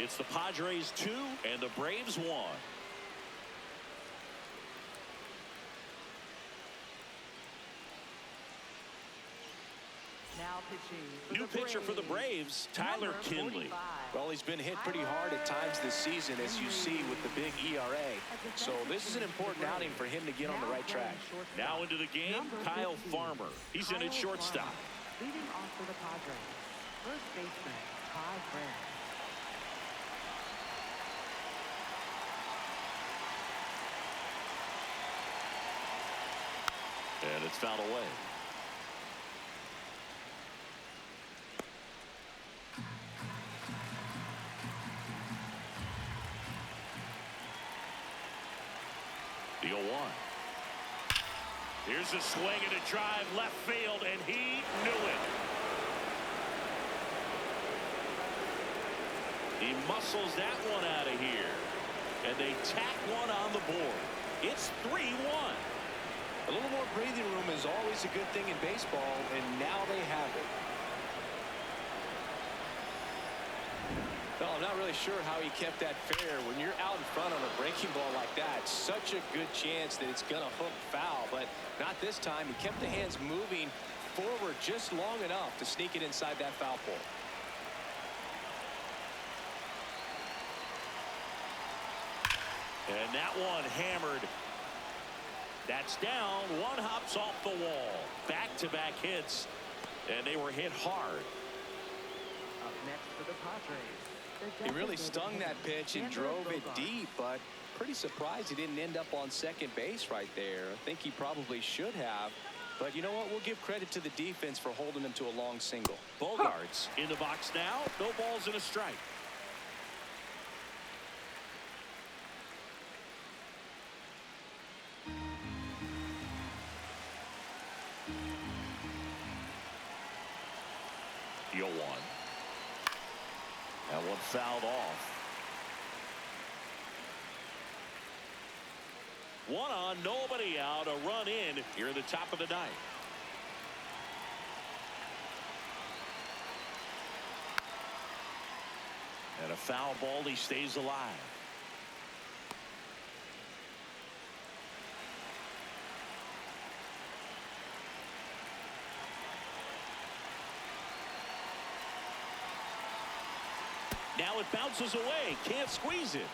It's the Padres 2 and the Braves 1. Now pitching for New the pitcher for the Braves, Tyler number Kinley. 45. Well, he's been hit pretty hard at times this season, as you see with the big ERA. So this is an important outing for him to get on the right track. Now into the game, Kyle Farmer. He's in at shortstop. Leading off for the Padres, first baseman, Ty France. And it's fouled away. The 0-1. Here's a swing and a drive left field, and he knew it. He muscles that one out of here. And they tack one on the board. It's 3-1. A little more breathing room is always a good thing in baseball, and now they have it. Well, I'm not really sure how he kept that fair. When you're out in front on a breaking ball like that, such a good chance that it's going to hook foul, but not this time. He kept the hands moving forward just long enough to sneak it inside that foul pole. And that one hammered. That's down. One hops off the wall. Back-to-back hits, and they were hit hard. Up next for the Padres. He really stung that pitch and drove it deep, but pretty surprised he didn't end up on second base right there. I think he probably should have. But you know what? We'll give credit to the defense for holding him to a long single. Bogarts in the box now. No balls and a strike. The 0-1. That one fouled off. One on, nobody out. A run in here at the top of the ninth. And a foul ball. He stays alive. Now it bounces away. Can't squeeze it.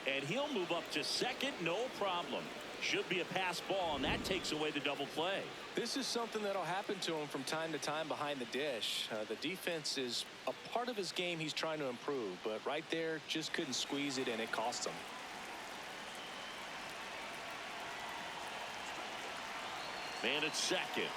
And he'll move up to second, no problem. Should be a pass ball, and that takes away the double play. This is something that'll happen to him from time to time behind the dish. The defense is a part of his game he's trying to improve, but right there just couldn't squeeze it, and it cost him. Man at second.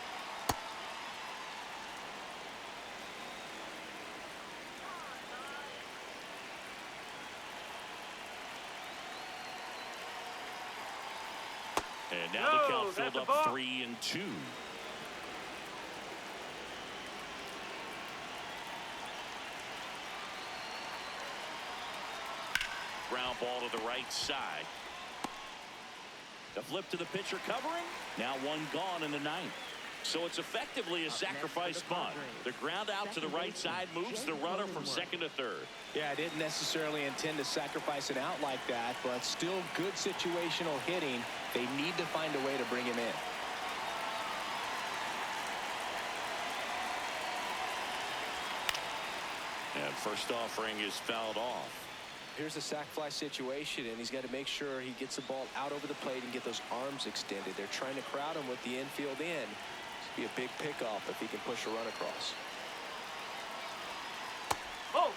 And now the count filled up 3-2. Ground ball to the right side. The flip to the pitcher covering. Now one gone in the ninth. So it's effectively a sacrifice bunt. The ground out to the right side moves the runner from second to third. Yeah, I didn't necessarily intend to sacrifice an out like that, but still good situational hitting. They need to find a way to bring him in. And first offering is fouled off. Here's a sac fly situation, and he's got to make sure he gets the ball out over the plate and get those arms extended. They're trying to crowd him with the infield in. Be a big pickoff if he can push a run across. Oh!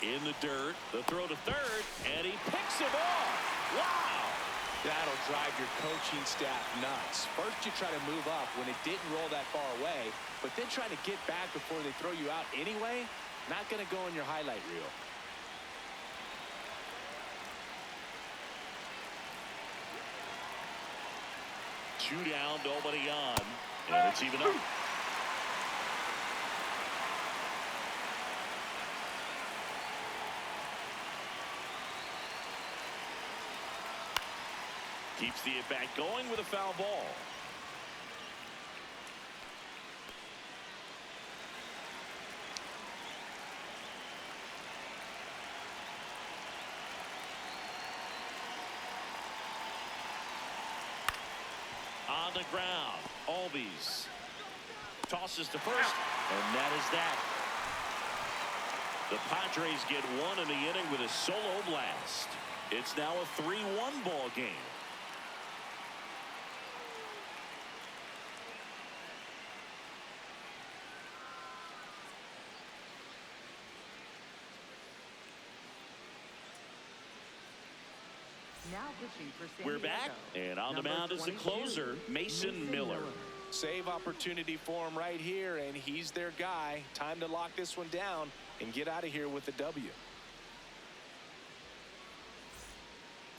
In the dirt, the throw to third, and he picks him off. Wow! That'll drive your coaching staff nuts. First you try to move up when it didn't roll that far away, but then trying to get back before they throw you out anyway, not going to go in your highlight reel. Two down, nobody on, and it's even up. Keeps the at-bat going with a foul ball. On the ground, Albies tosses to first, and that is that. The Padres get one in the inning with a solo blast. It's now a 3-1 ball game. Now pitching for San We're Diego. back, and on the Number mound is the 22, closer, Mason Miller. Save opportunity for him right here, and he's their guy. Time to lock this one down and get out of here with the W.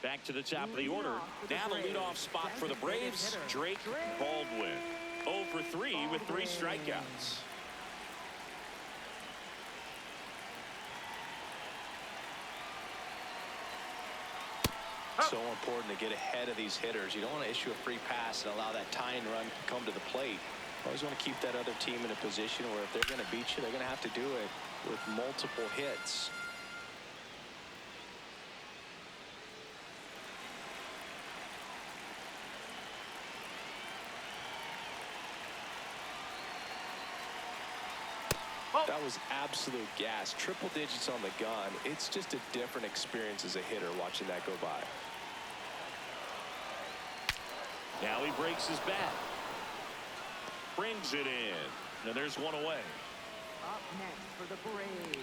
Back to the top of the order. Down the leadoff spot for the Braves, Drake Baldwin. 0 for 3 with 3 strikeouts. So important to get ahead of these hitters. You don't want to issue a free pass and allow that tying run to come to the plate. Always want to keep that other team in a position where if they're going to beat you, they're going to have to do it with multiple hits. That was absolute gas. Triple digits on the gun. It's just a different experience as a hitter watching that go by. Now he breaks his bat. Brings it in. Now there's one away. Up next for the Braves,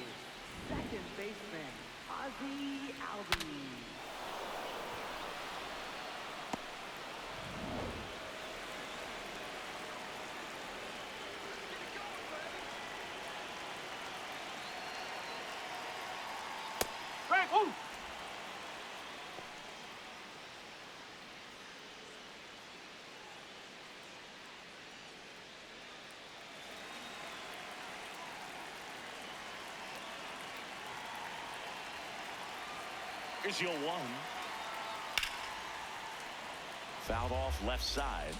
second baseman, Ozzie Albies. Frank, ooh. Here's your 1. Fouled off left side.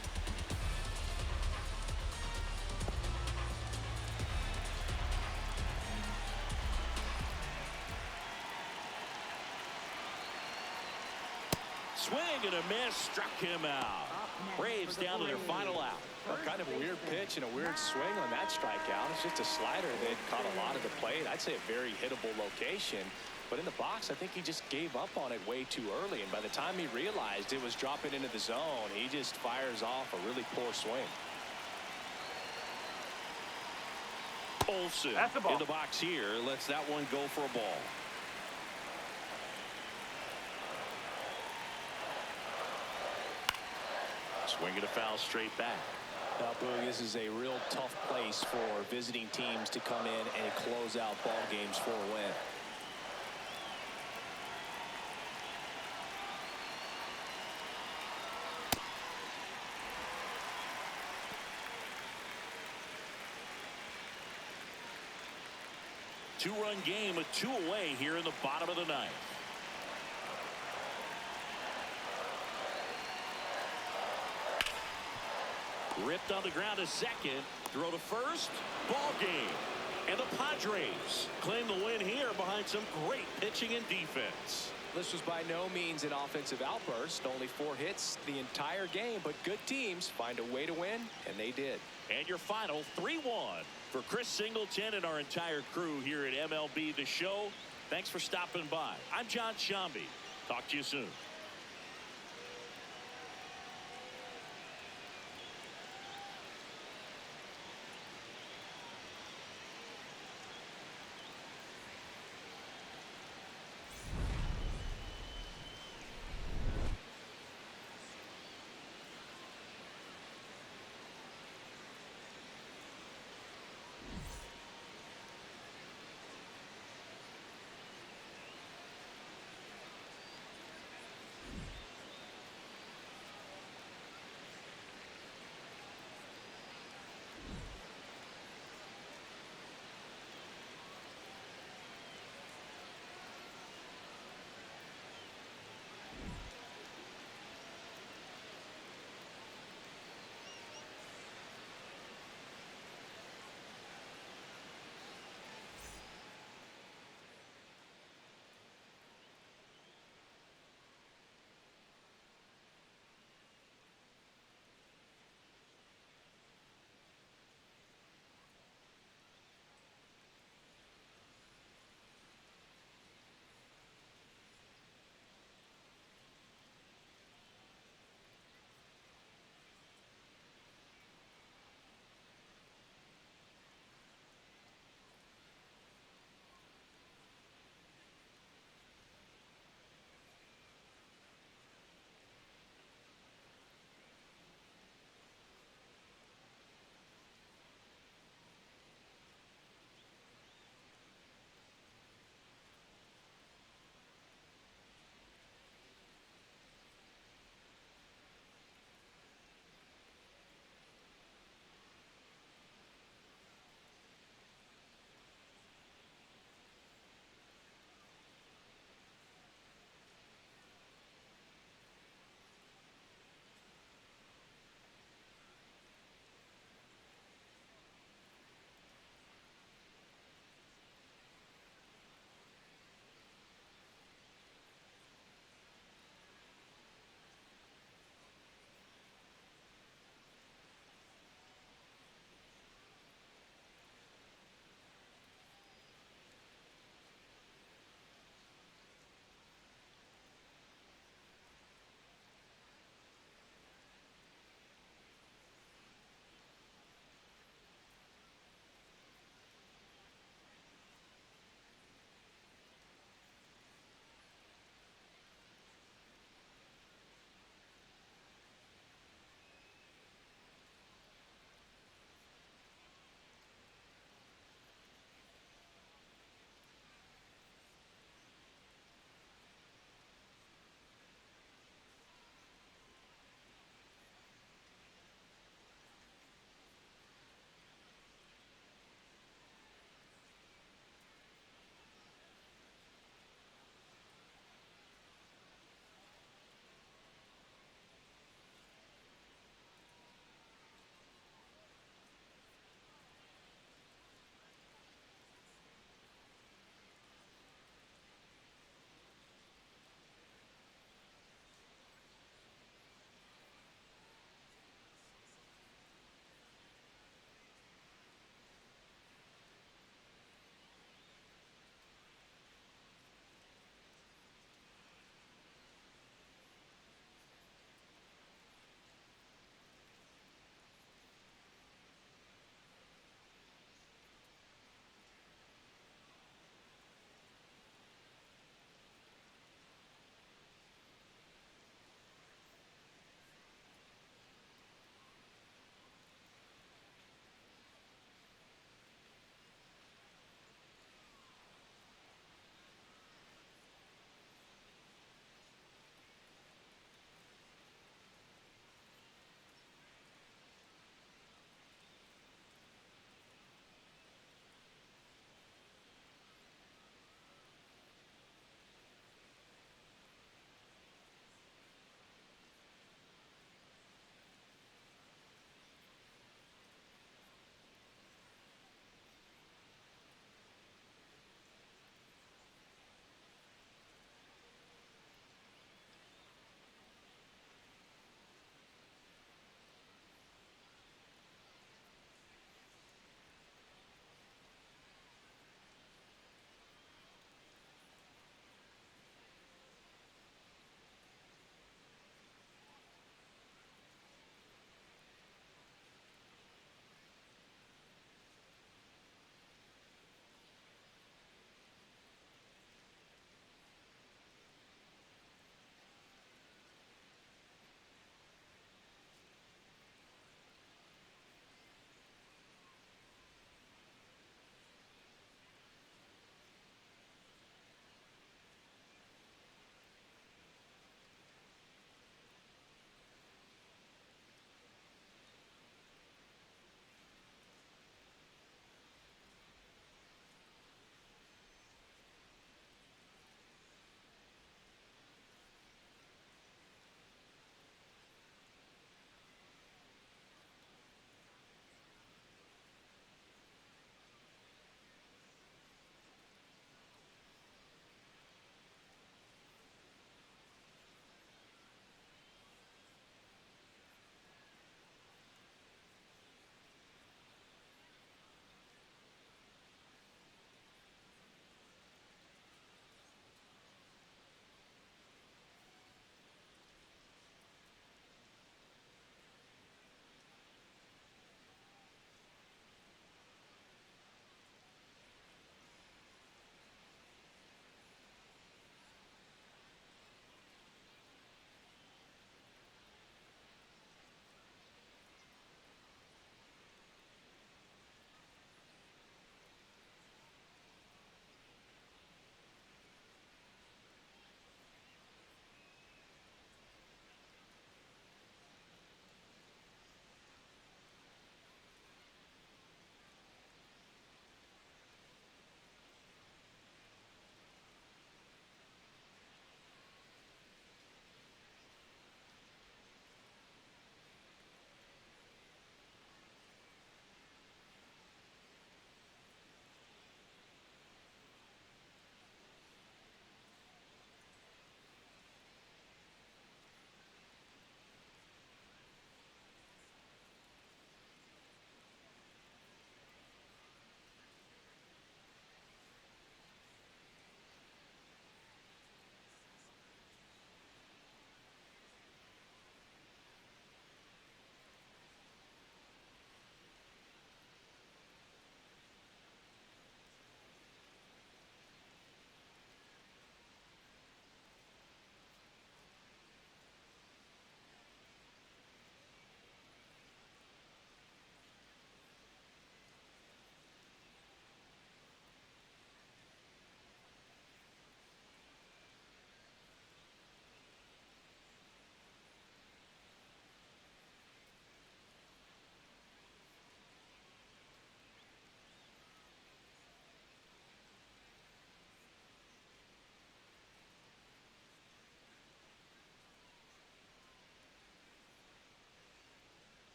Swing and a miss, struck him out. Braves down to their final out. Well, kind of a weird pitch and a weird swing on that strikeout. It's just a slider that caught a lot of the plate. I'd say a very hittable location. But in the box, I think he just gave up on it way too early. And by the time he realized it was dropping into the zone, he just fires off a really poor swing. Olsen That's the ball. in the box here. Lets that one go for a ball. Swing and a foul straight back. Now, Boog, this is a real tough place for visiting teams to come in and close out ball games for a win. Two-run game, a 2 away here in the bottom of the 9th. Ripped on the ground to second. Throw to first. Ball game. And the Padres claim the win here behind some great pitching and defense. This was by no means an offensive outburst. Only 4 hits the entire game, but good teams find a way to win, and they did. And your final 3-1 for Chris Singleton and our entire crew here at MLB The Show. Thanks for stopping by. I'm John Shambi. Talk to you soon.